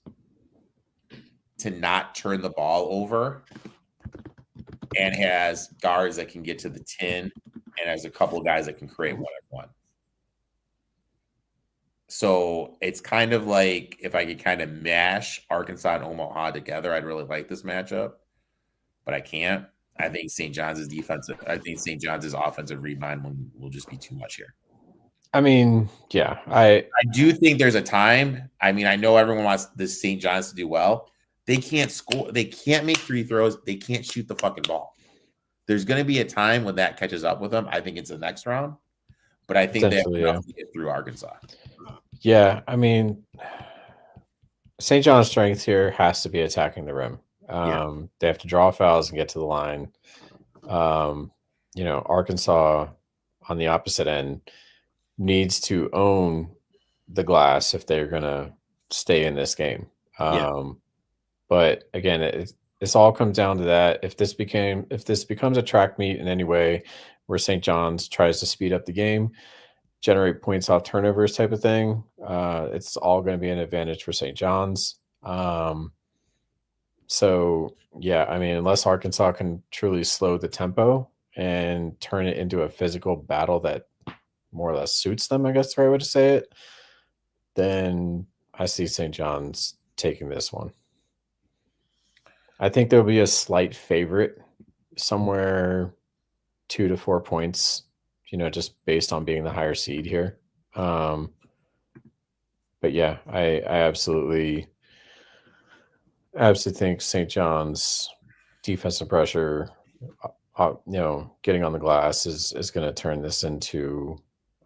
to not turn the ball over and has guards that can get to the 10 and has a couple of guys that can create one-on-one. So it's kind of like if I could kind of mash Arkansas and Omaha together, I'd really like this matchup, but I can't. I think St. John's offensive rebound will just be too much here. I mean, yeah, I do think there's a time. I mean, I know everyone wants this St. John's to do well. They can't score. They can't make free throws. They can't shoot the fucking ball. There's going to be a time when that catches up with them. I think it's the next round, but I think they have enough to get through Arkansas. Yeah, I mean, St. John's strength here has to be attacking the rim. They have to draw fouls and get to the line. Arkansas on the opposite end needs to own the glass if they're going to stay in this game. But again, this all comes down to that. If this becomes a track meet in any way where St. John's tries to speed up the game, generate points off turnovers type of thing, it's all going to be an advantage for St. John's. So yeah, I mean, unless Arkansas can truly slow the tempo and turn it into a physical battle that more or less suits them, I guess the right way to say it, then I see St. John's taking this one. I think there'll be a slight favorite, somewhere 2 to 4 points, just based on being the higher seed here. But yeah, I absolutely think St. John's defensive pressure, getting on the glass is going to turn this into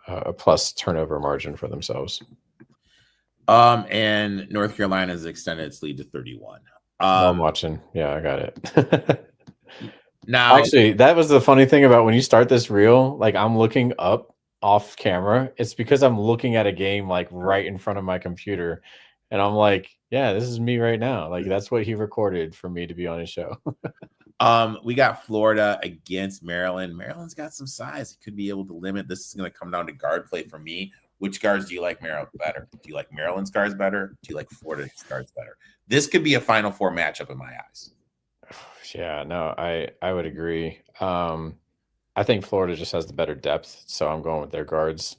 a plus turnover margin for themselves. And North Carolina has extended its lead to 31. I'm watching. Yeah, I got it. Now, actually, that was the funny thing about when you start this reel, like I'm looking up off camera. It's because I'm looking at a game like right in front of my computer. And I'm like, yeah, this is me right now. Like that's what he recorded for me to be on his show. We got Florida against Maryland. Maryland's got some size. It could be able to limit. This is going to come down to guard play for me. Which guards do you like Maryland better? Do you like Maryland's guards better? Do you like Florida's guards better? This could be a Final Four matchup in my eyes. Yeah, no, I would agree. I think Florida just has the better depth, so I'm going with their guards.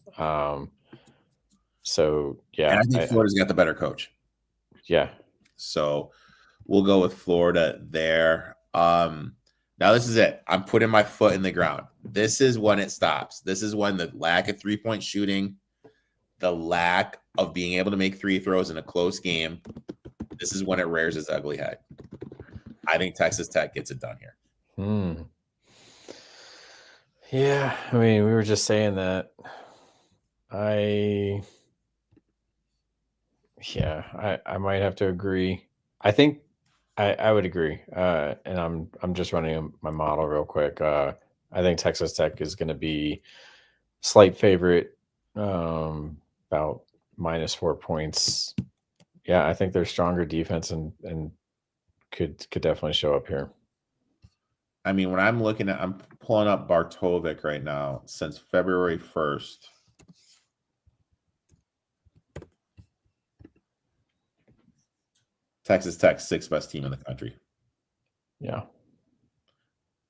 So yeah, and I think Florida's got the better coach. Yeah. So we'll go with Florida there. Now this is it. I'm putting my foot in the ground. This is when it stops. This is when the lack of 3-point shooting, the lack of being able to make free throws in a close game, this is when it rears its ugly head. I think Texas Tech gets it done here. Yeah, I mean, we were just saying that. I might have to agree. I think I would agree. And I'm just running my model real quick. I think Texas Tech is going to be slight favorite, about -4 points. Yeah, I think they're stronger defense and could definitely show up here. I mean, when I'm looking at, I'm pulling up Bartovic right now since February 1st. Texas Tech, 6th best team in the country. Yeah.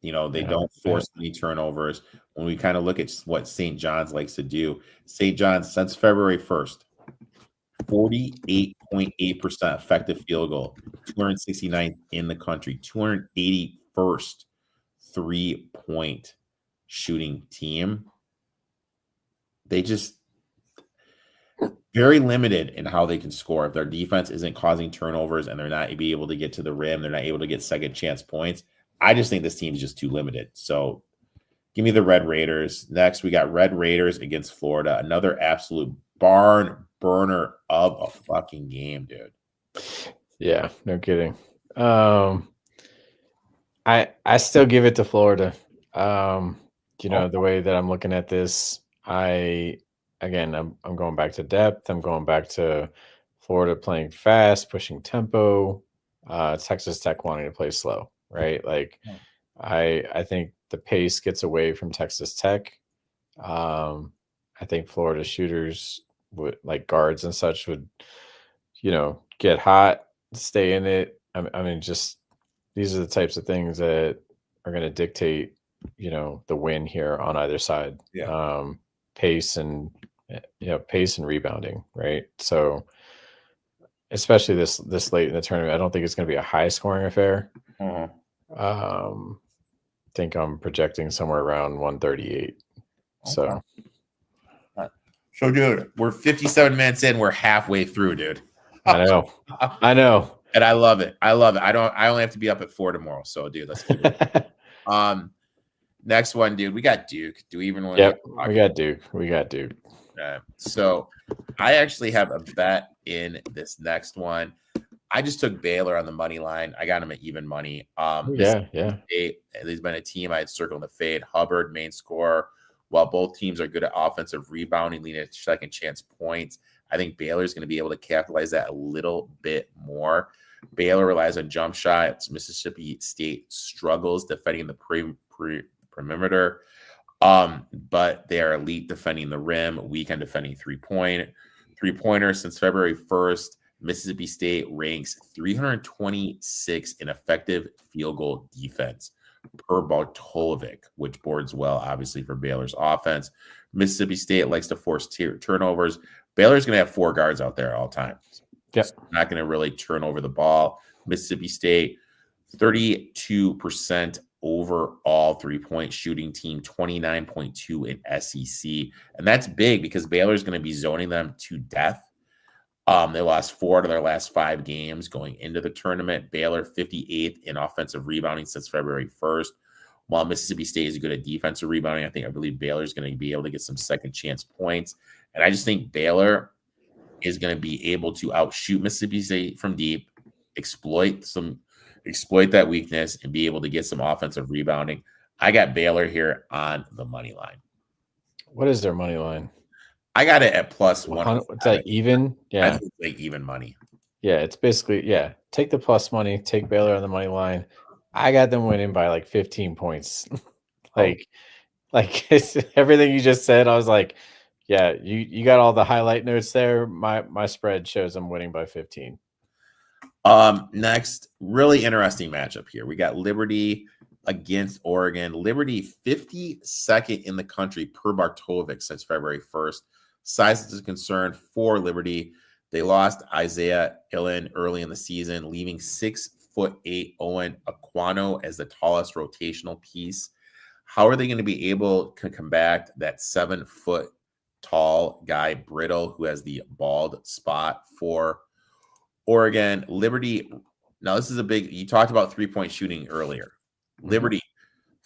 You know, they don't force any turnovers. When we kind of look at what St. John's likes to do, St. John's since February 1st, 48.8% effective field goal, 269th in the country, 281st 3-point shooting team. They just very limited in how they can score. If their defense isn't causing turnovers and they're not be able to get to the rim, they're not able to get second chance points. I just think this team is just too limited. So give me the Red Raiders. Next, we got Red Raiders against Florida. Another absolute barn burner of a fucking game, dude. Yeah, no kidding. I still give it to Florida. The way that I'm looking at this, I'm going back to depth. I'm going back to Florida playing fast, pushing tempo. Texas Tech wanting to play slow, right? Like, I think the pace gets away from Texas Tech. I think Florida shooters would, like guards and such, would get hot, stay in it. I mean, just these are the types of things that are going to dictate, the win here on either side. Yeah. Pace and rebounding, right? So, especially this late in the tournament, I don't think it's going to be a high scoring affair. I think I'm projecting somewhere around 138. Okay. So, dude, we're 57 minutes in. We're halfway through, dude. I know. And I love it. I only have to be up at 4 tomorrow. So, dude, let's keep it. Next one, dude. We got Duke. Do we even want to? We got Duke. So I actually have a bet in this next one. I just took Baylor on the money line. I got him at even money. Yeah. There's been a team I had circled in the fade. Hubbard, main scorer. While both teams are good at offensive rebounding, leading at second chance points, I think Baylor's going to be able to capitalize that a little bit more. Baylor relies on jump shots. Mississippi State struggles defending the perimeter, but they are elite defending the rim, weak on defending three-pointers. Since February 1st, Mississippi State ranks 326 in effective field goal defense per Bartovic, which boards well, obviously, for Baylor's offense. Mississippi State likes to force turnovers. Baylor's going to have 4 guards out there all time. Yep. So not going to really turn over the ball. Mississippi State, 32% overall three-point shooting team, 29.2 in SEC. And that's big because Baylor's going to be zoning them to death. They lost 4 out of their last 5 games going into the tournament. Baylor 58th in offensive rebounding since February 1st. While Mississippi State is good at defensive rebounding, I believe Baylor's going to be able to get some second chance points. And I just think Baylor is going to be able to outshoot Mississippi State from deep, exploit that weakness, and be able to get some offensive rebounding. I got Baylor here on the money line. What is their money line? I got it at +1. It's like even? Yeah. I think it's like even money. Yeah, it's basically, take the plus money, take Baylor on the money line. I got them winning by like 15 points. like it's, everything you just said, I was like, yeah, you got all the highlight notes there. My spread shows them winning by 15. Next, really interesting matchup here. We got Liberty against Oregon. Liberty 52nd in the country per Bartovic since February 1st. Size is a concern for Liberty. They lost Isaiah Illen early in the season, leaving 6'8" Owen Aquano as the tallest rotational piece. How are they going to be able to combat that 7-foot tall guy, Brittle, who has the bald spot for Oregon? Liberty, now this is a big, you talked about 3-point shooting earlier. Liberty,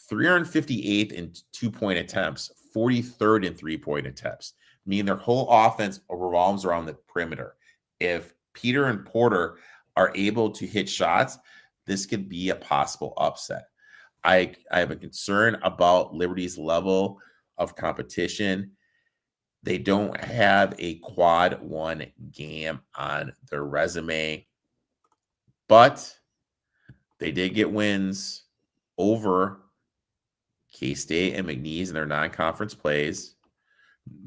358th in 2-point attempts, 43rd in 3-point attempts, meaning their whole offense revolves around the perimeter. If Peter and Porter are able to hit shots, this could be a possible upset. I have a concern about Liberty's level of competition. They don't have a quad one game on their resume, but they did get wins over K-State and McNeese in their non-conference play.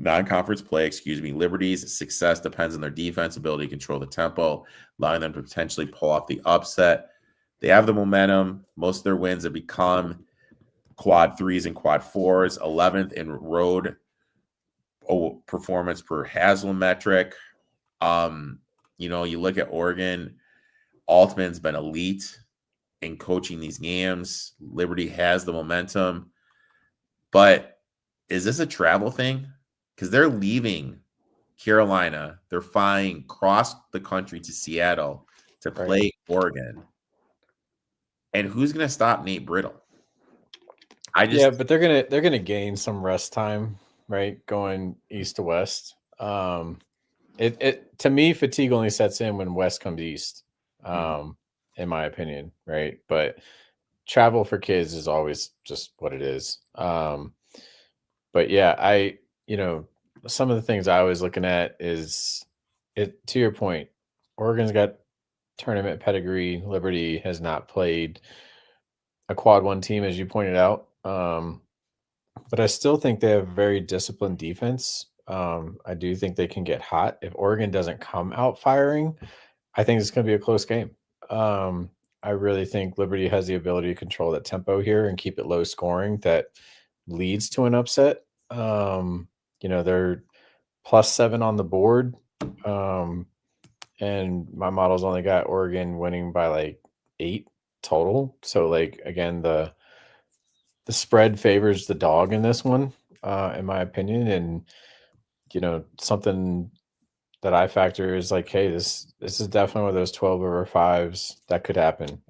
Liberty's success depends on their defense ability to control the tempo, allowing them to potentially pull off the upset. They have the momentum. Most of their wins have become quad threes and quad fours, 11th in road performance per Haslam metric. You look at Oregon, Altman's been elite in coaching these games. Liberty has the momentum. But is this a travel thing? Because they're leaving Carolina. They're flying across the country to Seattle to play Oregon. And who's going to stop Nate Brittle? But they're gonna gain some rest time, right? Going east to west. It to me, fatigue only sets in when west comes east, in my opinion, right? But travel for kids is always just what it is. But yeah, some of the things I was looking at is it. To your point, Oregon's got tournament pedigree. Liberty has not played a quad one team, as you pointed out. But I still think they have very disciplined defense. I do think they can get hot. If Oregon doesn't come out firing, I think it's going to be a close game. I really think Liberty has the ability to control that tempo here and keep it low scoring that leads to an upset. They're +7 on the board. And my model's only got Oregon winning by like 8 total. So again, the spread favors the dog in this one, in my opinion. And, something that I factor is hey, this is definitely one of those 12 over 5s that could happen.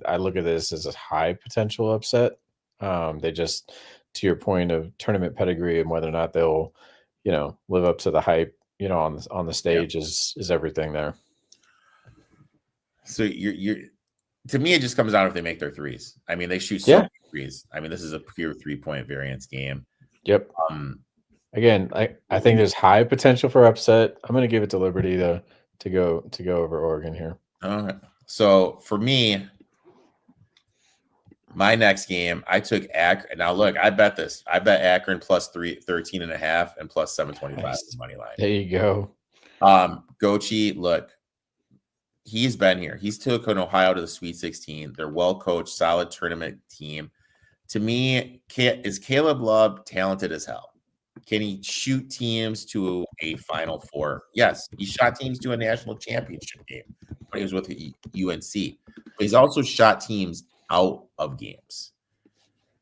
I look at this as a high potential upset. They just, to your point of tournament pedigree and whether or not they'll, live up to the hype, on the stage is everything there. So you're to me, it just comes down if they make their threes. I mean, they shoot so many threes. I mean, this is a pure 3-point variance game. Yep. Again, I think there's high potential for upset. I'm going to give it to Liberty to go over Oregon here. Okay. So for me, my next game, I took Akron. Now look, I bet this. I bet Akron +13.5 and +725 nice. Money line. There you go. Gochi, look, he's been here. He's taken Ohio to the Sweet 16. They're well coached, solid tournament team. To me, is Caleb Love talented as hell? Can he shoot teams to a Final Four? Yes, he shot teams to a national championship game when he was with UNC. But he's also shot teams out of games.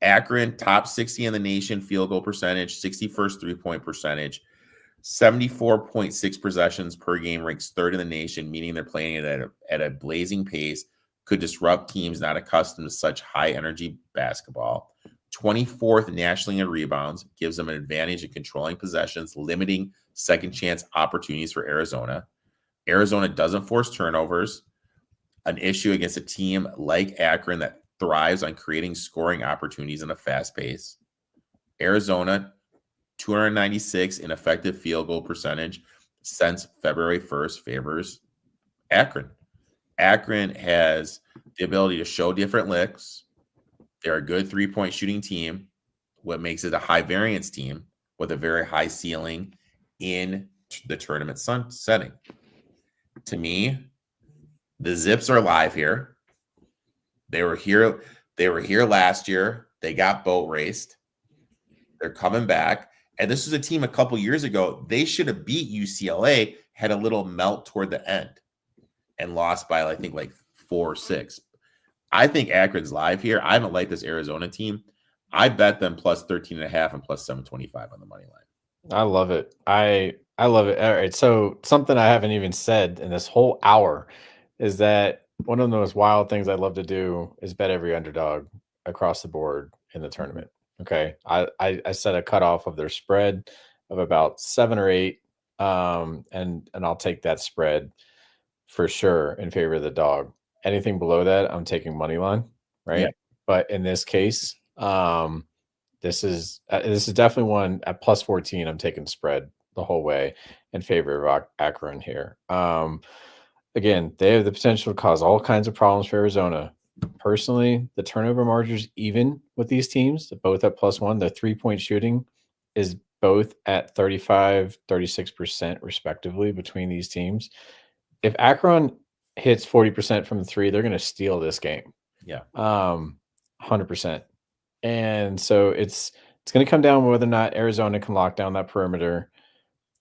Akron, top 60 in the nation field goal percentage, 61st three-point percentage, 74.6 possessions per game, ranks third in the nation, meaning they're playing it at a blazing pace, could disrupt teams not accustomed to such high-energy basketball. 24th nationally in rebounds, gives them an advantage in controlling possessions, limiting second chance opportunities for Arizona. Arizona doesn't force turnovers, an issue against a team like Akron that thrives on creating scoring opportunities in a fast pace. Arizona, 296 in effective field goal percentage since February 1st, favors Akron. Akron has the ability to show different looks. They're a good three-point shooting team, what makes it a high variance team with a very high ceiling in the tournament setting. To me, the Zips are live here. They were here last year. They got boat raced. They're coming back. And this was a team a couple years ago. They should have beat UCLA, had a little melt toward the end, and lost by, I think, 4 or 6. I think Akron's live here. I haven't liked this Arizona team. I bet them +13.5 and +725 on the money line. I love it. I love it. All right. So something I haven't even said in this whole hour is that one of the most wild things I love to do is bet every underdog across the board in the tournament. Okay. I set a cutoff of their spread of about 7 or 8. And I'll take that spread for sure in favor of the dog. Anything below that, I'm taking money line, right? Yeah. But in this case, this is definitely one at plus 14. I'm taking spread the whole way in favor of Akron here. Again, they have the potential to cause all kinds of problems for Arizona. Personally, the turnover margins even with these teams, both at plus one, the 3-point shooting is both at 35, 36% respectively between these teams. If Akron hits 40% from the three, they're going to steal this game. Yeah. 100%. And so it's going to come down whether or not Arizona can lock down that perimeter.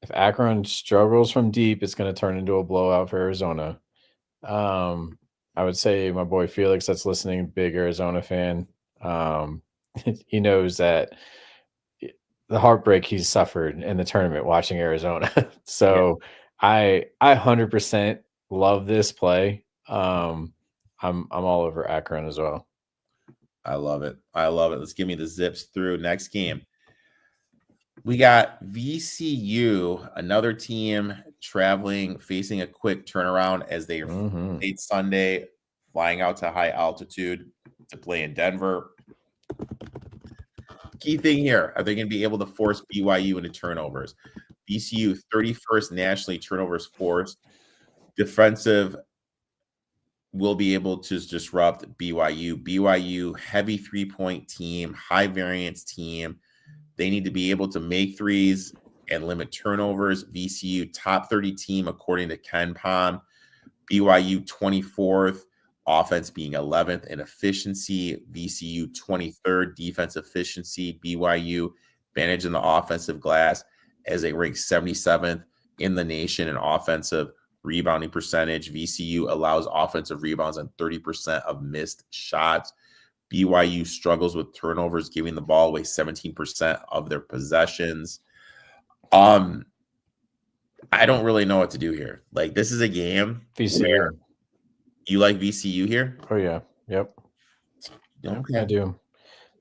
If Akron struggles from deep, it's going to turn into a blowout for Arizona. I would say my boy Felix that's listening, big Arizona fan. He knows that the heartbreak he's suffered in the tournament watching Arizona. So I 100% love this play. I'm all over Akron as well. I love it. Let's give me the zips through next game. We got VCU, another team traveling, facing a quick turnaround as they played Sunday, flying out to high altitude to play in Denver. Key thing here, are they going to be able to force BYU into turnovers? VCU, 31st nationally turnovers forced. Defensive will be able to disrupt BYU. BYU, heavy three-point team, high variance team. They need to be able to make threes and limit turnovers. VCU, top 30 team, according to Ken Pom. BYU, 24th, offense being 11th in efficiency. VCU, 23rd, defense efficiency. BYU, advantage in the offensive glass as they rank 77th in the nation in offensive rebounding percentage. VCU allows offensive rebounds on 30% of missed shots. BYU struggles with turnovers, giving the ball away 17% of their possessions. I don't really know what to do here. Like, this is a game VCU. where you like VCU here? Oh yeah. Yep. Okay. I do.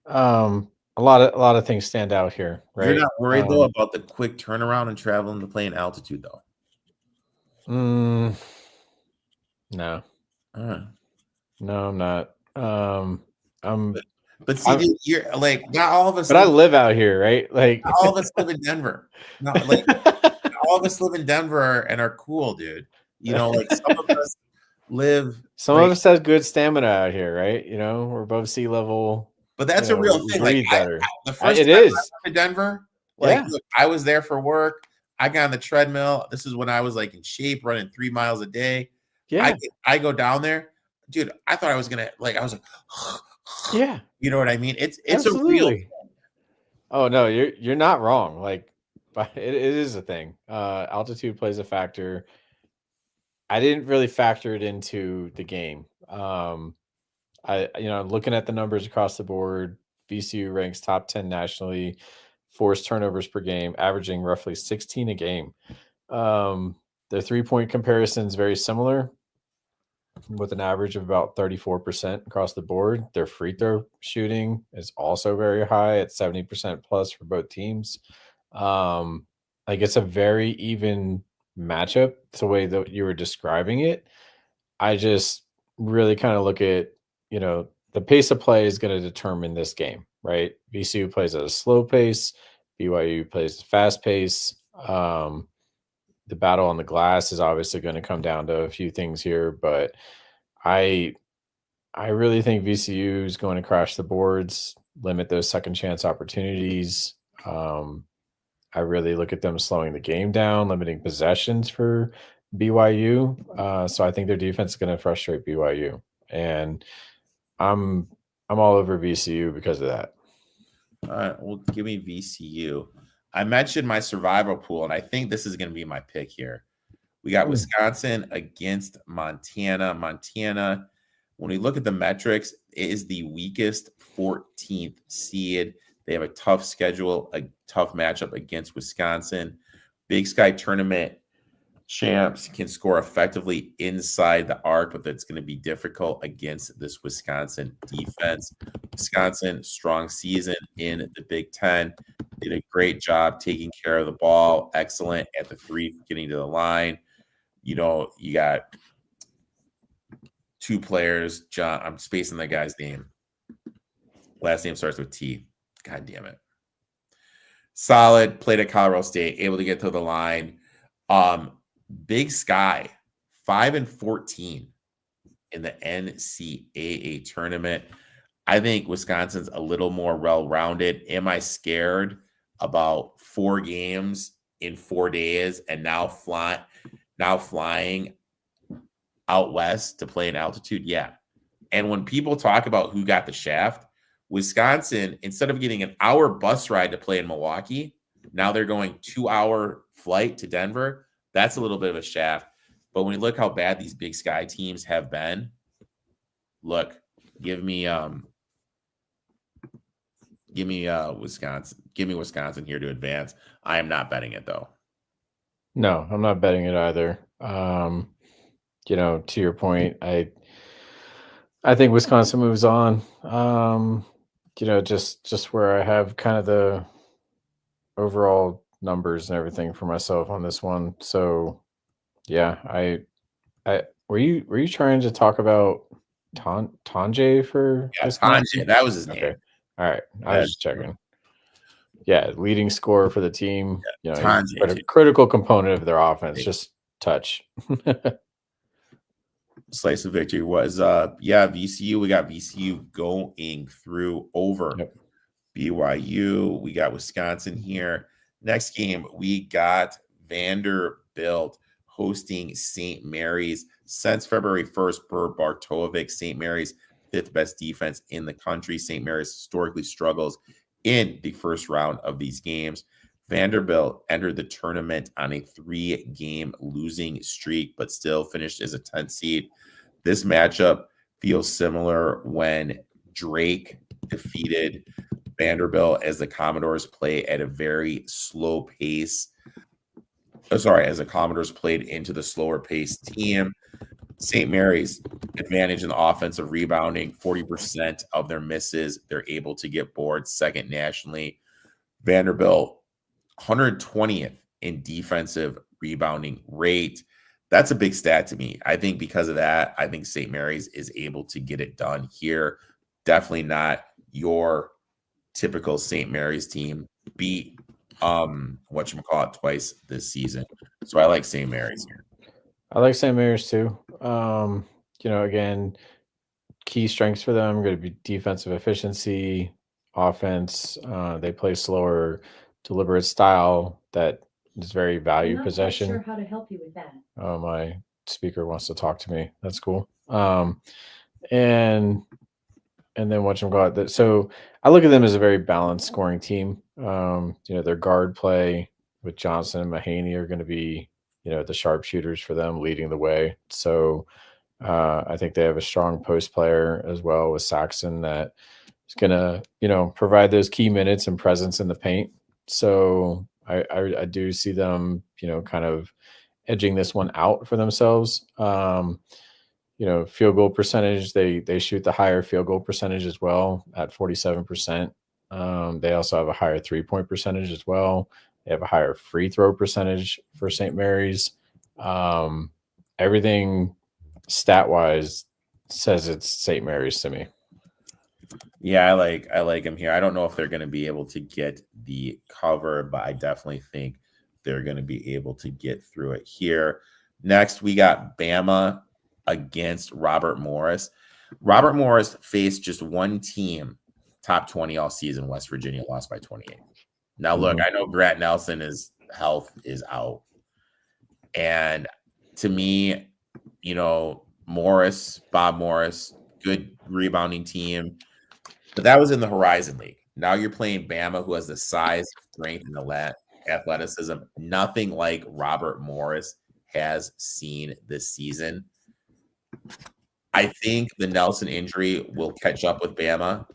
A lot of things stand out here, right? You're not worried though about the quick turnaround and traveling to play in altitude though? No. No, I'm not. But see, dude, you're like, not all of us. But I live out here, right? Like not all of us live in Denver. Not like all of us live in Denver and are cool, dude. You know, like some of us live. Some of us have good stamina out here, right? You know, we're above sea level. But that's a real thing. Like the first time I went to Denver, like look, I was there for work. I got on the treadmill. This is when I was like in shape, running 3 miles a day. Yeah, I go down there, dude. I thought I was gonna I was like, yeah, you know what I mean? It's absolutely a real thing. Oh no, you're not wrong. Like, but it is a thing. Altitude plays a factor. I didn't really factor it into the game. Looking at the numbers across the board, VCU ranks top 10 nationally, forced turnovers per game, averaging roughly 16 a game. Their 3-point comparison is very similar, with an average of about 34% across the board. Their free throw shooting is also very high at 70% plus for both teams. It's a very even matchup. It's the way that you were describing it. I just really kind of look at, the pace of play is going to determine this game, right? VCU plays at a slow pace. BYU plays at a fast pace. The battle on the glass is obviously going to come down to a few things here, but I really think VCU is going to crash the boards, limit those second chance opportunities. I really look at them slowing the game down, limiting possessions for BYU. So I think their defense is going to frustrate BYU, and I'm all over VCU because of that. All right, well, give me VCU. I mentioned my survival pool, and I think this is going to be my pick here. We got Wisconsin against Montana. Montana, when we look at the metrics, it is the weakest 14th seed. They have a tough schedule, a tough matchup against Wisconsin. Big Sky Tournament champs can score effectively inside the arc, but that's going to be difficult against this Wisconsin defense. Wisconsin, strong season in the Big Ten. Did a great job taking care of the ball. Excellent at the three, getting to the line. You got two players. John, I'm spacing that guy's name. Last name starts with T. God damn it. Solid, played at Colorado State, able to get to the line. Big Sky, 5-14 in the NCAA tournament. I think Wisconsin's a little more well-rounded. Am I scared about 4 games in 4 days and now flying out west to play in altitude? Yeah. And when people talk about who got the shaft, Wisconsin, instead of getting an hour bus ride to play in Milwaukee, now they're going 2-hour flight to Denver. That's a little bit of a shaft. But when you look how bad these Big Sky teams have been, look, give me Wisconsin. Give me Wisconsin here to advance. I am not betting it though. No, I'm not betting it either. To your point, I think Wisconsin moves on. Just where I have kind of the overall numbers and everything for myself on this one. So yeah, I were you trying to talk about Tanjay for Yeah, Wisconsin? Tanjay, that was his name. Okay. All right. I was just checking. Yeah, leading scorer for the team. Tanjay, he's a critical component of their offense. Just touch. Slice of victory was VCU. We got VCU going through over BYU. We got Wisconsin here. Next game, we got Vanderbilt hosting St. Mary's. Since February 1st, per Bartovic, St. Mary's 5th best defense in the country. St. Mary's historically struggles in the first round of these games. Vanderbilt entered the tournament on a 3-game losing streak, but still finished as a 10th seed. This matchup feels similar when Drake defeated Vanderbilt, as the Commodores play at a very slow pace. As the Commodores played into the slower pace team. St. Mary's advantage in the offensive rebounding, 40% of their misses, they're able to get boards, second nationally. Vanderbilt, 120th in defensive rebounding rate. That's a big stat to me. I think because of that, I think St. Mary's is able to get it done here. Definitely not your typical St. Mary's team. Beat twice this season. So I like St. Mary's here. I like St. Mary's too. Again, key strengths for them are going to be defensive efficiency, offense. They play slower, deliberate style that is very value possession. I'm not sure how to help you with that. My speaker wants to talk to me. That's cool. And then whatchamacallit. So I look at them as a very balanced scoring team. Their guard play with Johnson and Mahaney are going to be, the sharpshooters for them, leading the way. So I think they have a strong post player as well with Saxon that is going to, provide those key minutes and presence in the paint. So I do see them, kind of edging this one out for themselves. Field goal percentage, they shoot the higher field goal percentage as well at 47%. They also have a higher 3-point percentage as well. They have a higher free throw percentage for St. Mary's. Everything stat wise says it's St. Mary's to me. Yeah, I like them here. I don't know if they're going to be able to get the cover, but I definitely think they're going to be able to get through it here. Next, we got Bama against Robert Morris. Robert Morris faced just one team, top 20 all season. West Virginia lost by 28. Now, look, I know Grant Nelson's health is out. And to me, Bob Morris, good rebounding team. But that was in the Horizon League. Now you're playing Bama, who has the size, strength, and the athleticism. Nothing like Robert Morris has seen this season. I think the Nelson injury will catch up with Bama,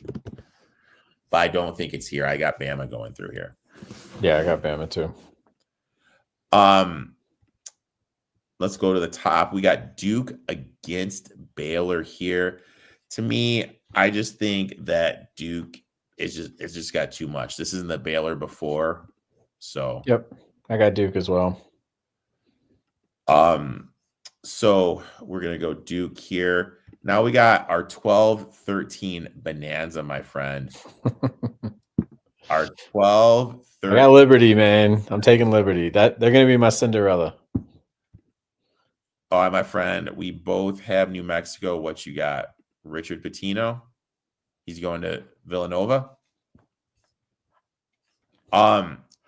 but I don't think it's here. I got Bama going through here. Yeah, I got Bama too. Let's go to the top. We got Duke against Baylor here. To me, I just think that Duke it's just got too much. This isn't the Baylor before, so yep, I got Duke as well. So we're gonna go Duke here. Now we got our 12-13 bonanza, my friend. Our 12-13. I got Liberty, man. I'm taking Liberty. They're going to be my Cinderella. All right, my friend. We both have New Mexico. What you got? Richard Pitino. He's going to Villanova.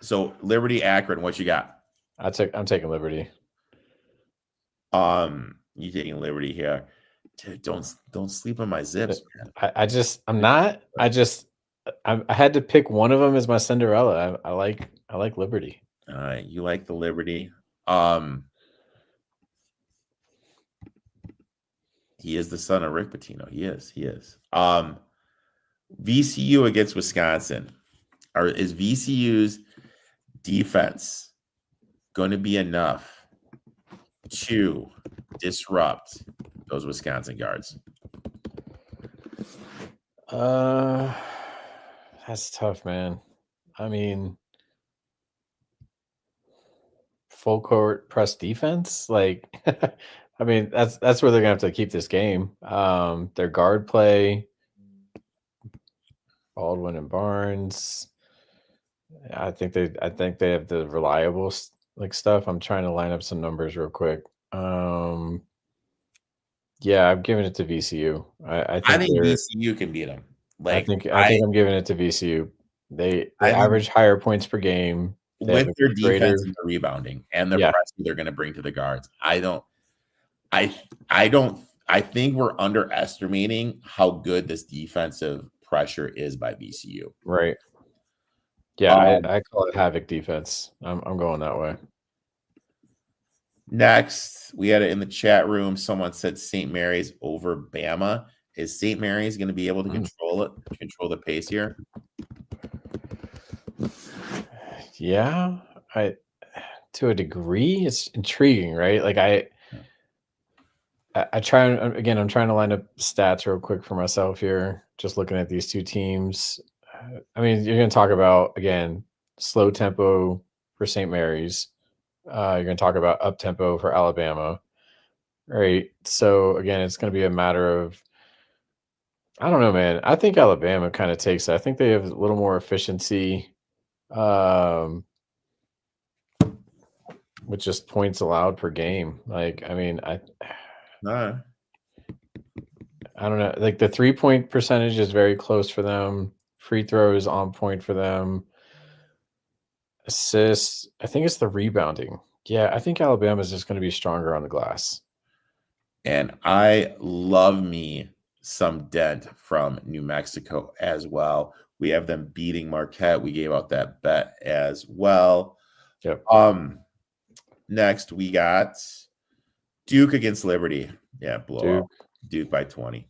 So Liberty Akron. What you got? I'm taking Liberty. You taking Liberty here? Dude, don't sleep on my zips, man. I had to pick one of them as my Cinderella. I like Liberty. All right, you like the Liberty. He is the son of Rick Pitino. He is. VCU against Wisconsin. Is VCU's defense going to be enough to disrupt those Wisconsin guards? That's tough, man. I mean, full court press defense, like I mean, that's where they're gonna have to keep this game. Their guard play, Baldwin and Barnes. I think they have the reliable stuff. I'm trying to line up some numbers real quick. Yeah, I'm giving it to VCU. I think VCU can beat them. I think I'm giving it to VCU. They average higher points per game with their defense and their rebounding and their pressing they're going to bring to the guards. I think we're underestimating how good this defensive pressure is by VCU. Right. Yeah, I call it havoc defense. I'm going that way. Next, we had it in the chat room. Someone said St. Mary's over Bama. Is St. Mary's going to be able to control the pace here? Yeah, to a degree, it's intriguing, right? Like I'm trying to line up stats real quick for myself here. Just looking at these two teams. I mean, you're going to talk about, again, slow tempo for St. Mary's. You're going to talk about up tempo for Alabama, right? So again, it's going to be a matter of, I don't know, man. I think Alabama kind of takes it. I think they have a little more efficiency, with just points allowed per game. Like, I mean, I don't know. Like the 3-point percentage is very close for them. Free throws on point for them. Assists, I think it's the rebounding. Yeah, I think Alabama is just going to be stronger on the glass. And I love me some Dent from New Mexico as well. We have them beating Marquette. We gave out that bet as well. Yep. Next we got Duke against Liberty. Yeah, blowout. Duke by 20.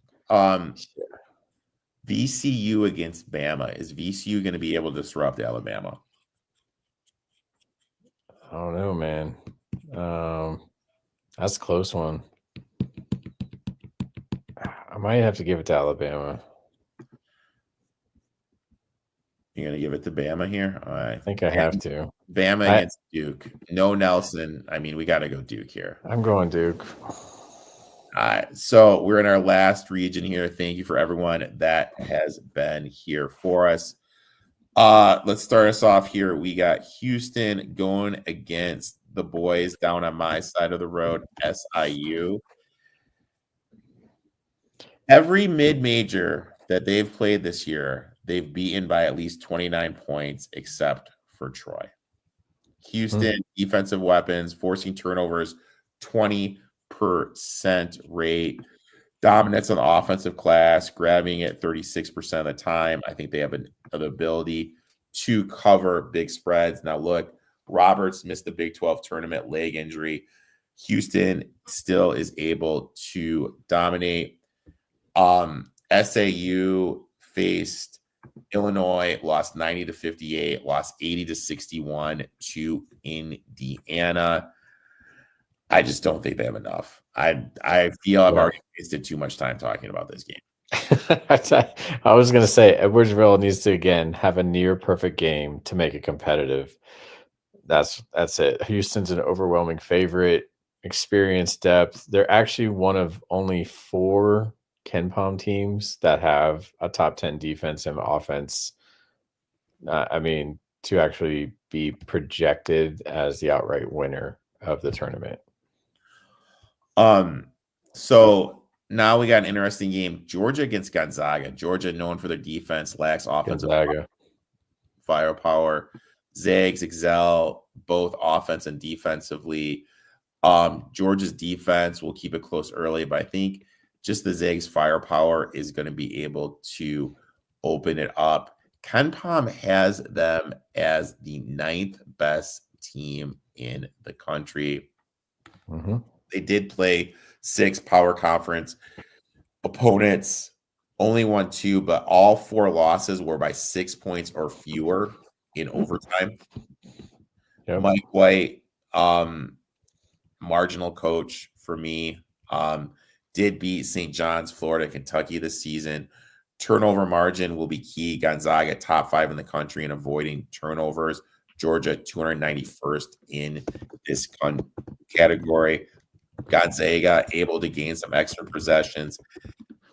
VCU against Bama. Is VCU going to be able to disrupt Alabama? I don't know, man. That's a close one. I might have to give it to Alabama. You're going to give it to Bama here? All right. I think I have to. Bama against Duke. No Nelson. I mean, we got to go Duke here. I'm going Duke. All right. So we're in our last region here. Thank you for everyone that has been here for us. Let's start us off here. We got Houston going against the boys down on my side of the road, SIU. Every mid-major that they've played this year, they've beaten by at least 29 points, except for Troy. Houston, defensive weapons, forcing turnovers, 20% rate. Dominance on the offensive glass, grabbing it 36% of the time. I think they have an ability to cover big spreads. Now, look, Roberts missed the Big 12 tournament, leg injury. Houston still is able to dominate. SAU faced Illinois, lost 90-58, lost 80-61 to Indiana. I just don't think they have enough. I feel I've already wasted too much time talking about this game. I was going to say Edwardsville needs to, again, have a near perfect game to make it competitive. That's it. Houston's an overwhelming favorite. experience, depth. They're actually one of only 4 KenPom teams that have a top 10 defense and offense. To actually be projected as the outright winner of the tournament. So now we got an interesting game. Georgia against Gonzaga. Georgia, known for their defense, lacks offensive firepower. Zags excel both offense and defensively. Georgia's defense will keep it close early, but I think just the Zags firepower is going to be able to open it up. KenPom has them as the 9th best team in the country. Mm-hmm. They did play 6 power conference opponents, only won 2, but all 4 losses were by 6 points or fewer in overtime. Yep. Mike White, marginal coach for me, did beat St. John's, Florida, Kentucky this season. Turnover margin will be key. Gonzaga, top 5 in the country in avoiding turnovers. Georgia, 291st in this category. Gonzaga able to gain some extra possessions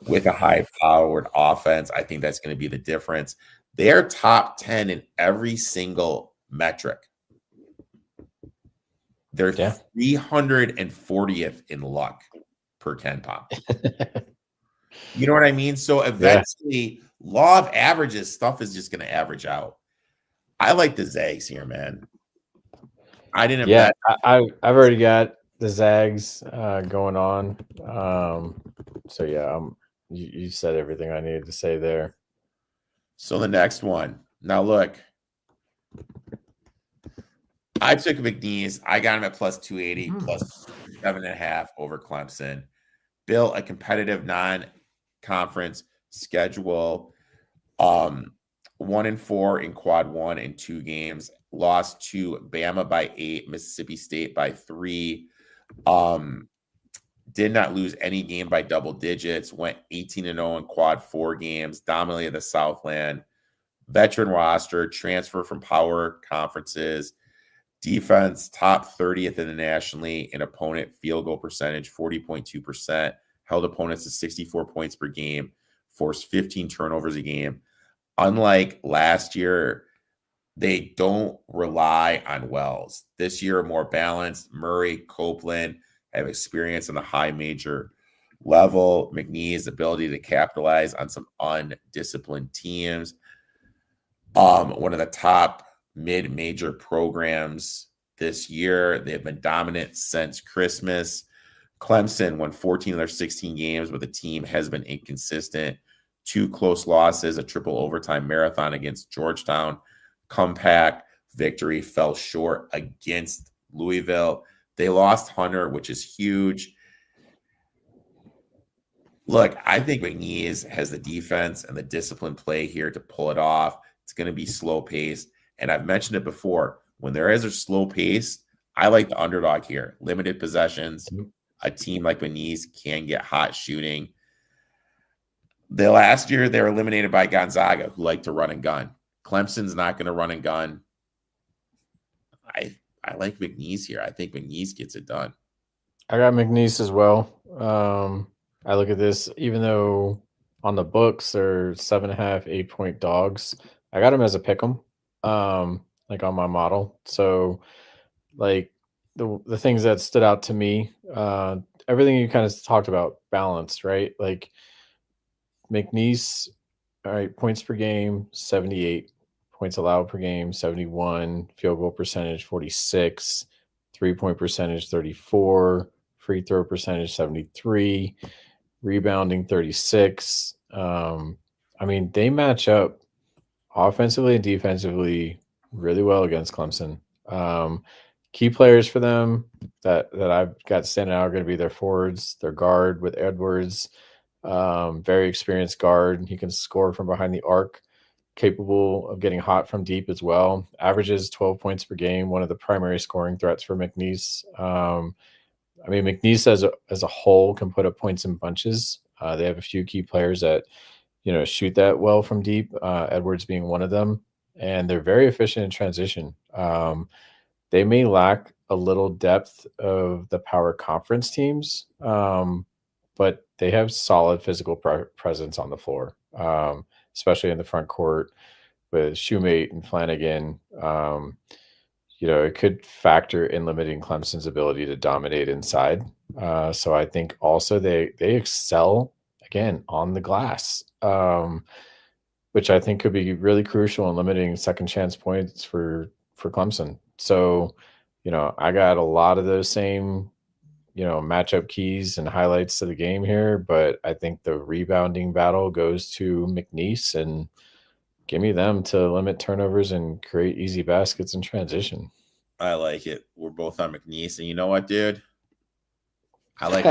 with a high-powered offense. I think that's going to be the difference. They're top 10 in every single metric. They're 340th in luck per KenPom. You know what I mean? So eventually, law of averages, stuff is just going to average out. I like the Zags here, man. I didn't bet. I've already got the Zags going on. You said everything I needed to say there. So the next one. Now look, I took McNeese. I got him at plus 280, plus 7.5 over Clemson. Built a competitive non-conference schedule. 1-4 in quad 1 in 2 games. Lost to Bama by 8, Mississippi State by 3. Did not lose any game by double digits. Went 18-0 in quad 4 games. Dominated the Southland. Veteran roster. Transfer from power conferences. Defense, top 30th internationally in opponent field goal percentage, 40.2%. Held opponents to 64 points per game. Forced 15 turnovers a game. Unlike last year, they don't rely on Wells. This year, more balanced. Murray, Copeland have experience on the high major level. McNee's ability to capitalize on some undisciplined teams. One of the top mid-major programs this year. They've been dominant since Christmas. Clemson won 14 of their 16 games, but the team has been inconsistent. 2 close losses, a triple overtime marathon against Georgetown. Comeback victory fell short against Louisville. They lost Hunter, which is huge. Look, I think McNeese has the defense and the disciplined play here to pull it off. It's going to be slow-paced. And I've mentioned it before. When there is a slow pace, I like the underdog here. Limited possessions. A team like McNeese can get hot shooting. The last year, they were eliminated by Gonzaga, who like to run and gun. Clemson's not going to run and gun. I like McNeese here. I think McNeese gets it done. I got McNeese as well. I look at this, even though on the books they're 7.5, 8-point dogs. I got them as a pick'em, like on my model. So, like the things that stood out to me, everything you kind of talked about, balanced, right? Like McNeese, all right, points per game, 78. Points allowed per game, 71. Field goal percentage, 46. 3-point percentage, 34. Free throw percentage, 73. Rebounding, 36. They match up offensively and defensively really well against Clemson. Key players for them that I've got standing out are going to be their forwards, their guard with Edwards, very experienced guard. He can score from behind the arc, capable of getting hot from deep as well. Averages 12 points per game, one of the primary scoring threats for McNeese. McNeese as a whole can put up points in bunches. They have a few key players that shoot that well from deep, Edwards being one of them, and they're very efficient in transition. They may lack a little depth of the power conference teams, but they have solid physical presence on the floor, especially in the front court with Shoemate and Flanagan. It could factor in limiting Clemson's ability to dominate inside. So I think also they excel again on the glass, which I think could be really crucial in limiting second chance points for Clemson. So, I got a lot of those same, matchup keys and highlights to the game here, but I think the rebounding battle goes to McNeese, and give me them to limit turnovers and create easy baskets in transition. I like it. We're both on McNeese, and you know what, dude? I like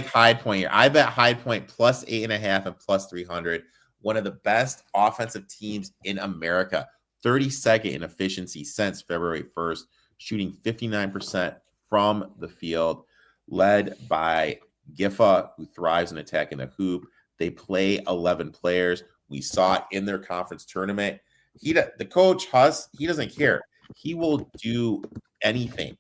High Point here. I bet High Point plus 8.5 and plus 300. One of the best offensive teams in America. 32nd in efficiency since February 1st, shooting 59% from the field, led by Giffa, who thrives in attacking the hoop. They play 11 players. We saw it in their conference tournament. The coach, Huss, he doesn't care. He will do anything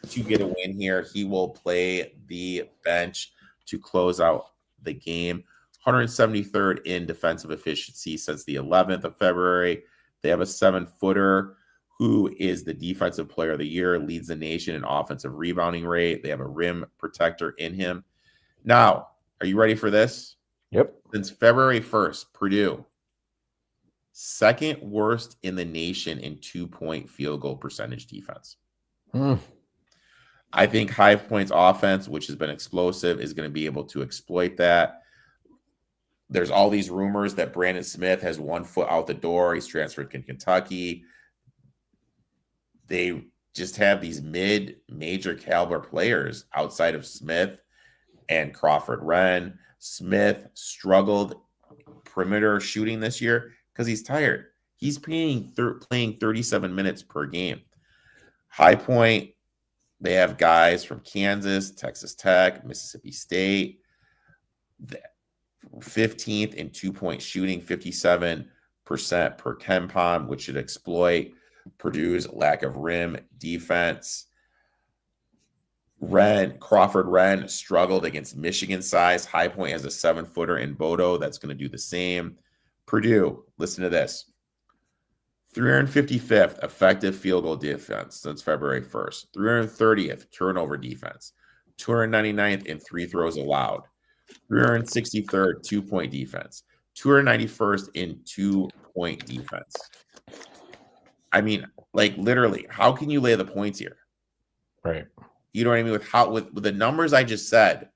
to get a win here. He will play the bench to close out the game. 173rd in defensive efficiency since the 11th of February. They have a 7-footer who is the defensive player of the year, leads the nation in offensive rebounding rate. They have a rim protector in him. Now, are you ready for this? Yep. Since February 1st, Purdue, second worst in the nation in 2-point field goal percentage defense. I think High Point's offense, which has been explosive, is going to be able to exploit that. There's all these rumors that Brandon Smith has 1 foot out the door. He's transferred to Kentucky. They just have these mid-major caliber players outside of Smith and Crawford Wren. Smith struggled perimeter shooting this year because he's tired. He's playing 37 minutes per game. High Point, they have guys from Kansas, Texas Tech, Mississippi State. 15th in 2-point shooting, 57% per KenPom, which should exploit Purdue's lack of rim defense. Crawford Wren struggled against Michigan size. High Point has a 7-footer in Bodo that's going to do the same. Purdue, listen to this. 355th effective field goal defense since February 1st. 330th turnover defense. 299th in free throws allowed. 363rd 2-point defense. 291st in 2-point defense. I mean, like literally, how can you lay the points here? Right. You know what I mean? With the numbers I just said,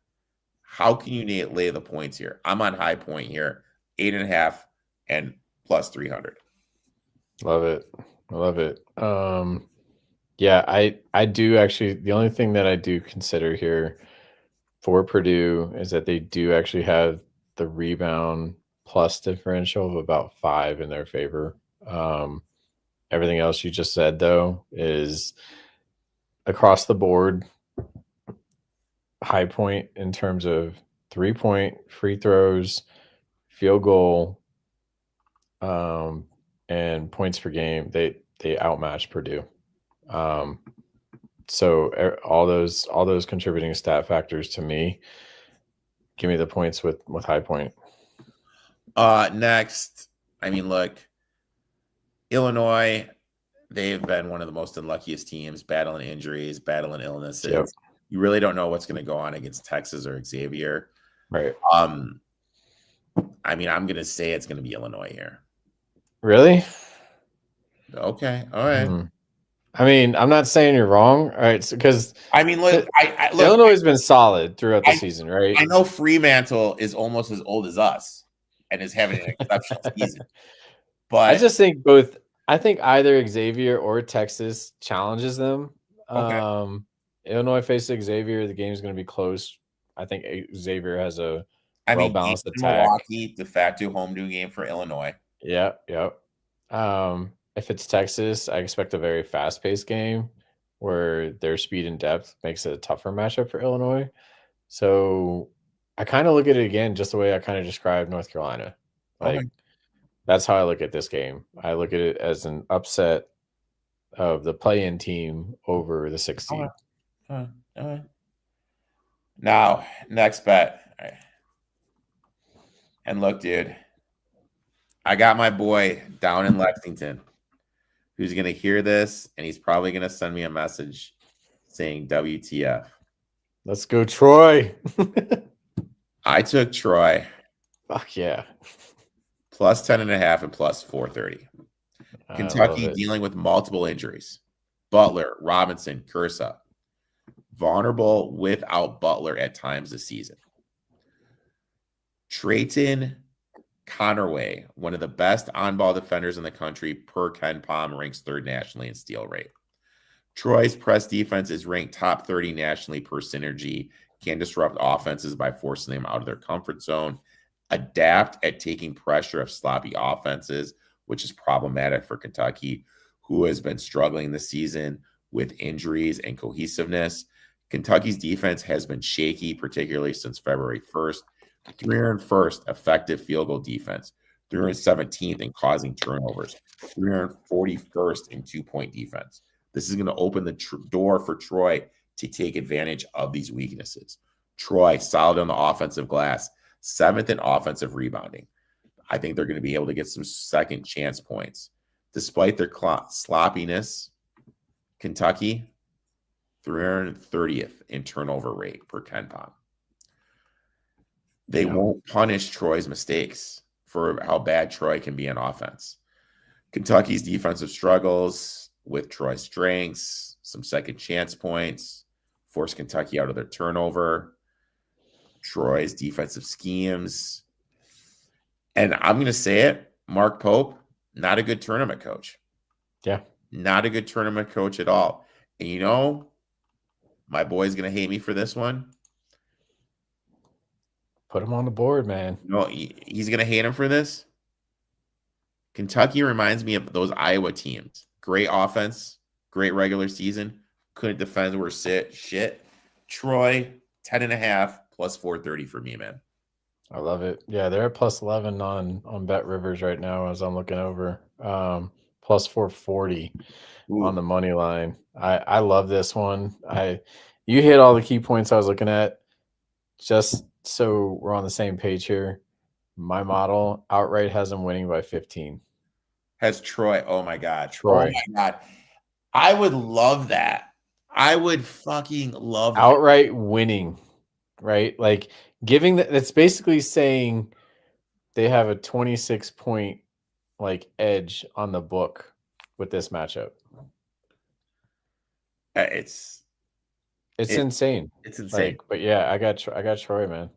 how can you lay the points here? I'm on High Point here, 8.5 and plus 300. Love it. I love it. Yeah, I do actually. The only thing that I do consider here for Purdue is that they do actually have the rebound plus differential of about 5 in their favor. Everything else you just said, though, is across the board High Point in terms of 3-point free throws, field goal, and points per game. They outmatch Purdue. So all those contributing stat factors to me, give me the points with High Point. Next, I mean, look, Illinois, they've been one of the most unluckiest teams, battling injuries, battling illnesses. Yep. You really don't know what's going to go on against Texas or Xavier. Right. I mean, I'm going to say it's going to be Illinois here. Really? Okay. All right. I mean, I'm not saying you're wrong. All right. Because I mean, look, Illinois has been solid throughout the season, right? I know Fremantle is almost as old as us and is having an exceptional season. But I just think I think either Xavier or Texas challenges them. Okay. Illinois faces Xavier. The game is going to be close. I think Xavier has a well-balanced attack. Milwaukee, de facto home game for Illinois. Yeah. If it's Texas, I expect a very fast-paced game where their speed and depth makes it a tougher matchup for Illinois. So I kind of look at it again just the way I kind of described North Carolina. Like, That's how I look at this game. I look at it as an upset of the play-in team over the 6th seed. Now, next bet. And look, dude, I got my boy down in Lexington who's going to hear this, and he's probably going to send me a message saying WTF. Let's go, Troy. I took Troy. Fuck yeah. Plus 10.5 and plus 430. Kentucky dealing with multiple injuries. Butler, Robinson, Cursa. Vulnerable without Butler at times this season. Trayton Connerway, one of the best on-ball defenders in the country per Ken Palm, ranks 3rd nationally in steal rate. Troy's press defense is ranked top 30 nationally per synergy, can disrupt offenses by forcing them out of their comfort zone, adapt at taking pressure of sloppy offenses, which is problematic for Kentucky, who has been struggling this season with injuries and cohesiveness. Kentucky's defense has been shaky, particularly since February 1st. 301st effective field goal defense, 317th in causing turnovers, 341st in 2-point defense. This is going to open the door for Troy to take advantage of these weaknesses. Troy, solid on the offensive glass, 7th in offensive rebounding. I think they're going to be able to get some second chance points. Despite their sloppiness, Kentucky, 330th in turnover rate per Ken Palm. They won't punish Troy's mistakes for how bad Troy can be on offense. Kentucky's defensive struggles with Troy's strengths, some second chance points, force Kentucky out of their turnover. Troy's defensive schemes. And I'm going to say it, Mark Pope, not a good tournament coach. Yeah. Not a good tournament coach at all. And you know, my boy's going to hate me for this one. Put him on the board, man. No, he's going to hate him for this. Kentucky reminds me of those Iowa teams. Great offense, great regular season. Couldn't defend, were shit. Troy, 10.5 plus 430 for me, man. I love it. Yeah, they're at plus 11 on Bet Rivers right now as I'm looking over. Plus 440 on the money line. I love this one. You hit all the key points I was looking at. Just so we're on the same page here, my model outright has them winning by 15. Has Troy? Oh my God, Troy! Oh my God, I would love that. I would fucking love that. Outright winning, right? Like giving that's basically saying they have a 26-point like edge on the book with this matchup. It's insane. It's insane. Like, but yeah, I got Troy, man.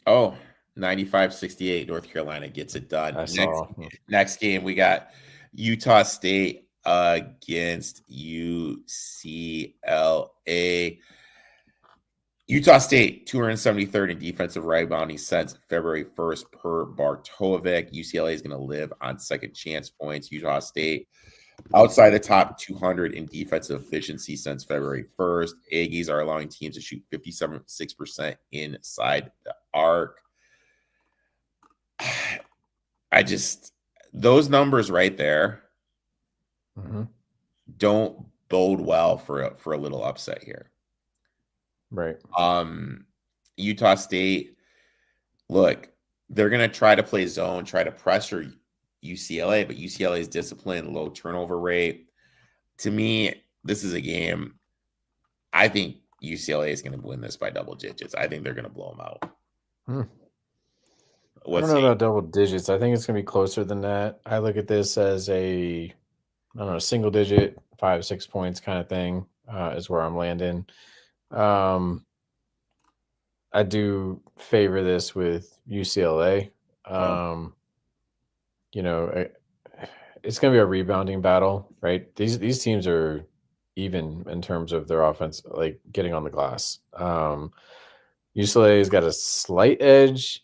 Oh, 95-68, North Carolina gets it done. Next game, we got Utah State against UCLA. Utah State, 273rd in defensive rebounding since February 1st per Bartovic. UCLA is going to live on second chance points. Utah State, outside the top 200 in defensive efficiency since February 1st. Aggies are allowing teams to shoot 57.6% inside the arc. Those numbers right there don't bode well for a little upset here. Right. Utah State, look, they're going to try to play zone, try to pressure UCLA, but UCLA is disciplined, low turnover rate. To me, this is a game. I think UCLA is going to win this by double digits. I think they're going to blow them out. I don't know about double digits. I think it's going to be closer than that. I look at this as single digit, 5-6 points kind of thing is where I'm landing. I do favor this with UCLA. It's going to be a rebounding battle, right? These teams are even in terms of their offense, like getting on the glass. UCLA has got a slight edge,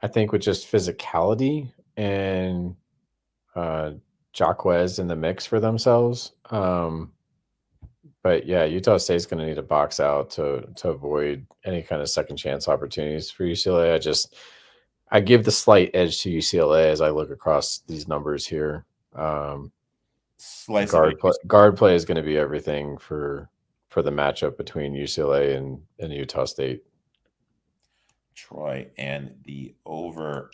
I think, with just physicality and Jacquez in the mix for themselves. But yeah, Utah State's going to need to box out to avoid any kind of second chance opportunities for UCLA. I give the slight edge to UCLA as I look across these numbers here. Slice of Guard it. guard play is going to be everything for the matchup between UCLA and Utah State. Troy and the over.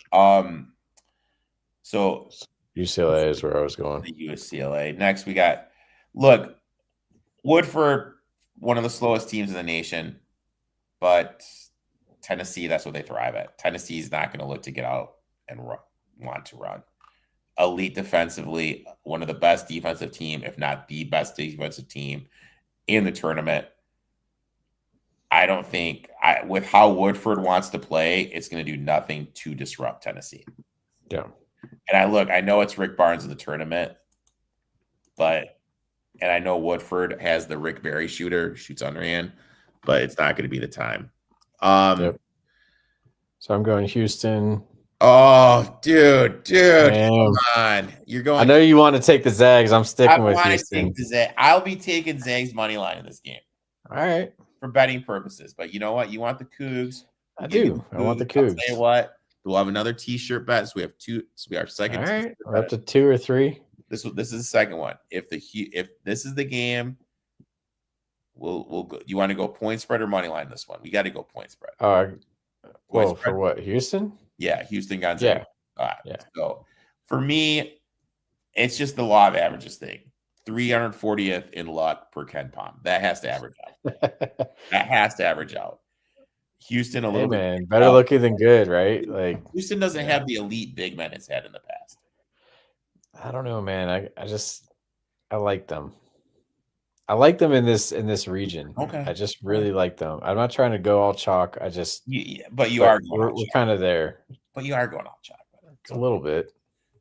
So UCLA is where I was going. the UCLA. Next, we got Woodford, one of the slowest teams in the nation, but Tennessee, that's what they thrive at. Tennessee is not going to look to get out and want to run. Elite defensively, one of the best defensive team, if not the best defensive team in the tournament. I don't think with how Woodford wants to play, it's going to do nothing to disrupt Tennessee. Yeah. And I know it's Rick Barnes in the tournament, and I know Woodford has the Rick Barry shoots underhand, but it's not going to be the time. Yep. So I'm going Houston. Oh, dude, Damn. come on. You're going. I know you want to take the Zags. I'm sticking with Houston. I'll be taking Zags money line in this game. All right. For betting purposes. But you know what? You want the Cougs. I do. I want the Cougs. I'll tell you what. We'll have another t-shirt bet. So we have two. So we are second. All right. We're up to 2 or 3. This is the second one. If this is the game, we'll go. You want to go point spread or money line this one? We got to go point spread. Well, for what? Houston? Yeah, Houston Gonzaga. Yeah. All right. Yeah. So for me, it's just the law of averages thing. 340th in luck per Ken Palm. That has to average out. That has to average out. Houston a little bit better looking than good, right? Like Houston doesn't have the elite big men it's had in the past. I don't know, man. I like them. I like them in this region. Okay. I just really like them. I'm not trying to go all chalk. I just we're kind of there. But you are going all chalk. It's a little bit.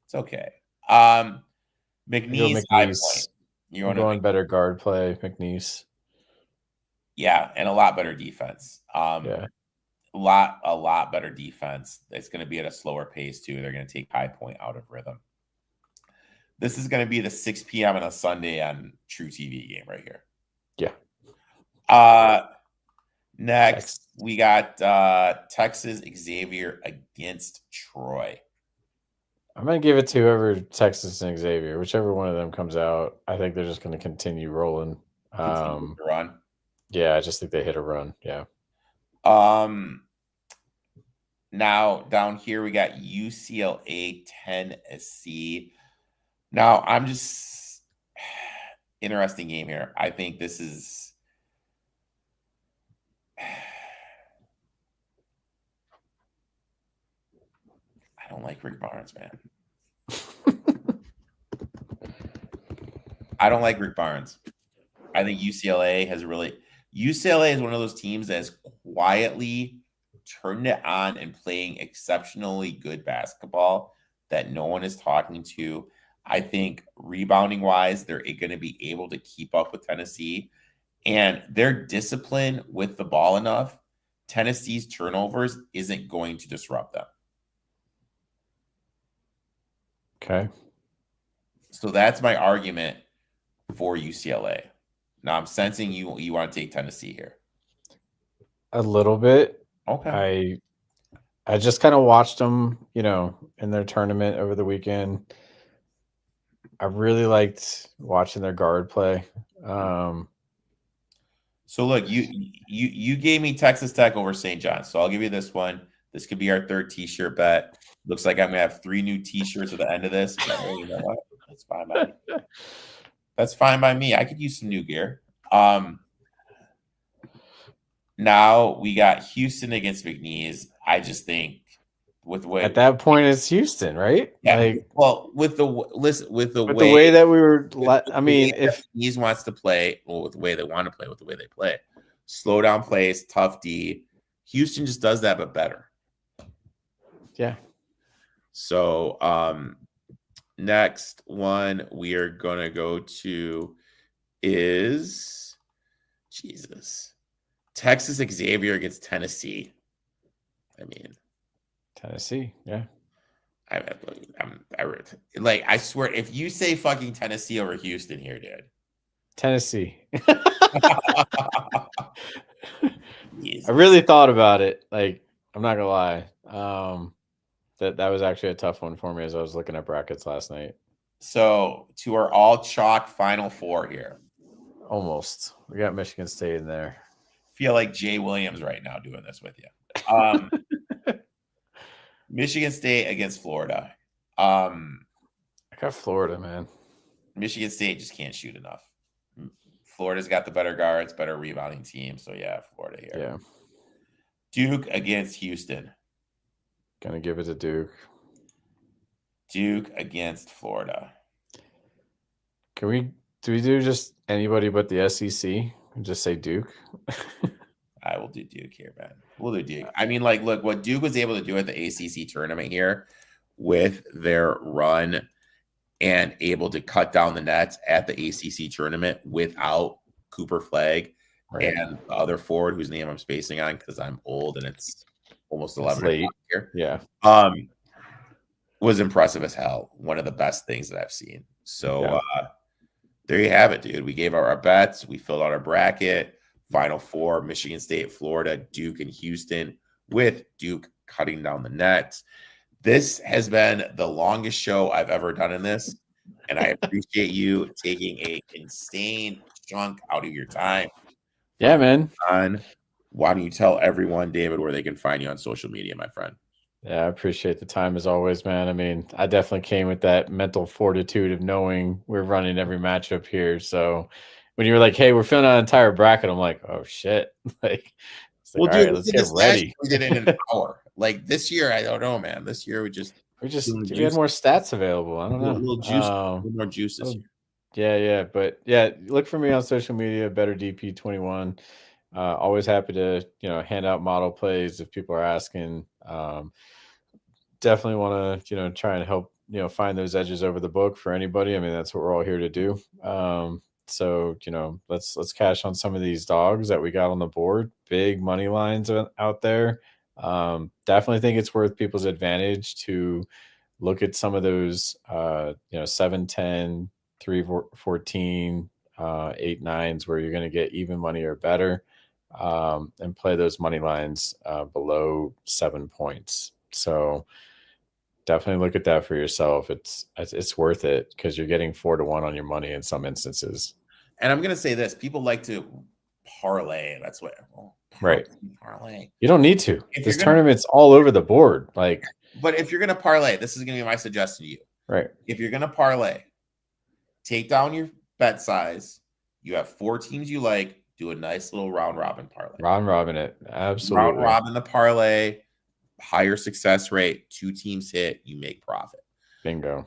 It's okay. McNeese high point. You're going better guard play, McNeese. Yeah, and a lot better defense. Yeah. A lot better defense. It's going to be at a slower pace too. They're going to take High Point out of rhythm. This is going to be the 6 p.m. on a Sunday on True TV game right here. Yeah. Next, we got Texas Xavier against Troy. I'm going to give it to whoever Texas and Xavier, whichever one of them comes out. I think they're just going to continue rolling. Run. Yeah, I just think they hit a run. Yeah. Now down here we got UCLA, Tennessee. Now I'm just interesting game here. I think this is I don't like Rick Barnes, man. I don't like Rick Barnes. I think UCLA is one of those teams that has quietly turned it on and playing exceptionally good basketball that no one is talking to. I think rebounding wise, they're going to be able to keep up with Tennessee, and their discipline with the ball enough. Tennessee's turnovers isn't going to disrupt them. Okay. So that's my argument for UCLA. Now I'm sensing you want to take Tennessee here. A little bit. Okay. I just kind of watched them, in their tournament over the weekend. I really liked watching their guard play. So look, you gave me Texas Tech over St. John's, so I'll give you this one. This could be our third T-shirt bet. Looks like I'm gonna have 3 new T-shirts at the end of this. But you know what? That's fine by me. That's fine by me. I could use some new gear. Now we got Houston against McNeese. I just think with the way at that point it's Houston, right? Yeah. With the way that we were. If McNeese wants to play, with the way they want to play, with the way they play, slow down plays, tough D. Houston just does that, but better. Yeah. So next one we are gonna go to is Texas Xavier against Tennessee. Tennessee, yeah. I swear, if you say fucking Tennessee over Houston here, dude. Tennessee. I really thought about it. I'm not gonna lie. that was actually a tough one for me as I was looking at brackets last night. So to our all chalk Final Four here. Almost. We got Michigan State in there. Feel like Jay Williams right now doing this with you. Michigan State against Florida. I got Florida, man. Michigan State just can't shoot enough. Florida's got the better guards, better rebounding team. So yeah, Florida here. Yeah. Duke against Houston. Gonna give it to Duke. Duke against Florida. Do we do just anybody but the SEC and just say Duke? I will do Duke here, man. We'll do Duke. I mean, like, look, what Duke was able to do at the ACC tournament here with their run and able to cut down the nets at the ACC tournament without Cooper Flagg and the other forward whose name I'm spacing on because I'm old and it's almost 11 late here. Yeah. Was impressive as hell. One of the best things that I've seen. So there you have it, dude. We gave out our bets. We filled out our bracket. Final Four, Michigan State, Florida, Duke, and Houston, with Duke cutting down the nets. This has been the longest show I've ever done in this, and I appreciate you taking a insane chunk out of your time. Yeah, man. Why don't you tell everyone, David, where they can find you on social media, my friend? Yeah, I appreciate the time as always, man. I mean, I definitely came with that mental fortitude of knowing we're running every matchup here. So when you were like, hey, we're filling out an entire bracket, I'm like, oh shit. Like, well, dude, all right, let's get ready. We did it in an hour. Like this year, I don't know, man. This year we had more stats available. I don't know. A little more juice this year. Yeah. But yeah, look for me on social media, Better DP21. Always happy to, hand out model plays if people are asking. Definitely want to, try and help, find those edges over the book for anybody. I mean, that's what we're all here to do. So, let's cash on some of these dogs that we got on the board. Big money lines out there. Definitely think it's worth people's advantage to look at some of those, 7-10, 3-14, 8-9s where you're going to get even money or better, and play those money lines below 7 points. So definitely look at that for yourself. It's worth it because you're getting 4-1 on your money in some instances. And I'm going to say this: people like to parlay. That's what parlay. You don't need to. This tournament's all over the board. Like, but if you're going to parlay, this is going to be my suggestion to you. Right. If you're going to parlay, take down your bet size. You have 4 teams you like. Do a nice little round robin parlay. Round robin it. Absolutely. Round robin the parlay. Higher success rate. 2 teams hit. You make profit. Bingo.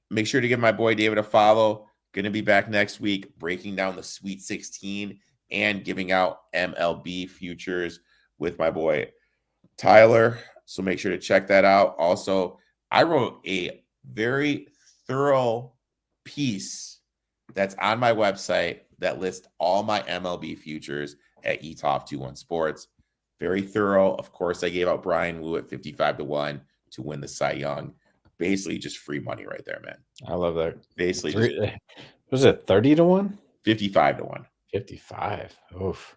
Make sure to give my boy David a follow. Going to be back next week breaking down the Sweet 16 and giving out MLB futures with my boy Tyler. So make sure to check that out. Also, I wrote a very thorough piece that's on my website that lists all my MLB futures at Etoft21sports. Very thorough. Of course, I gave out Brian Wu at 55-1 to win the Cy Young. Basically, just free money right there, man. I love that. Basically, was it 30-1? 55-1. 55. Oof.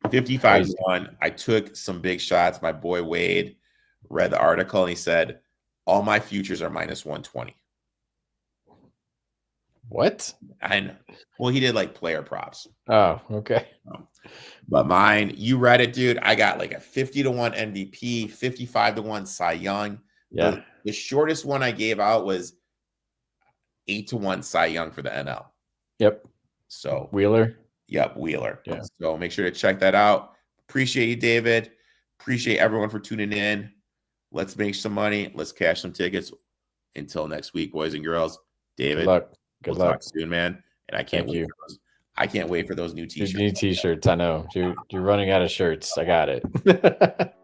55-1. I took some big shots. My boy Wade read the article and he said, all my futures are minus 120. What? I know. Well, he did like player props. Oh, okay. But mine, you read it, dude. I got like a 50-1 MVP, 55-1 Cy Young. Yeah. The shortest one I gave out was 8-1 Cy Young for the NL. Yep. So Wheeler. Yep, Wheeler. Yeah. So make sure to check that out. Appreciate you, David. Appreciate everyone for tuning in. Let's make some money. Let's cash some tickets. Until next week, boys and girls. David. Good luck. Good luck. Talk soon, man. And I can't wait for those. I can't wait for those new t-shirts. New t-shirts. I know. You're running out of shirts. I got it.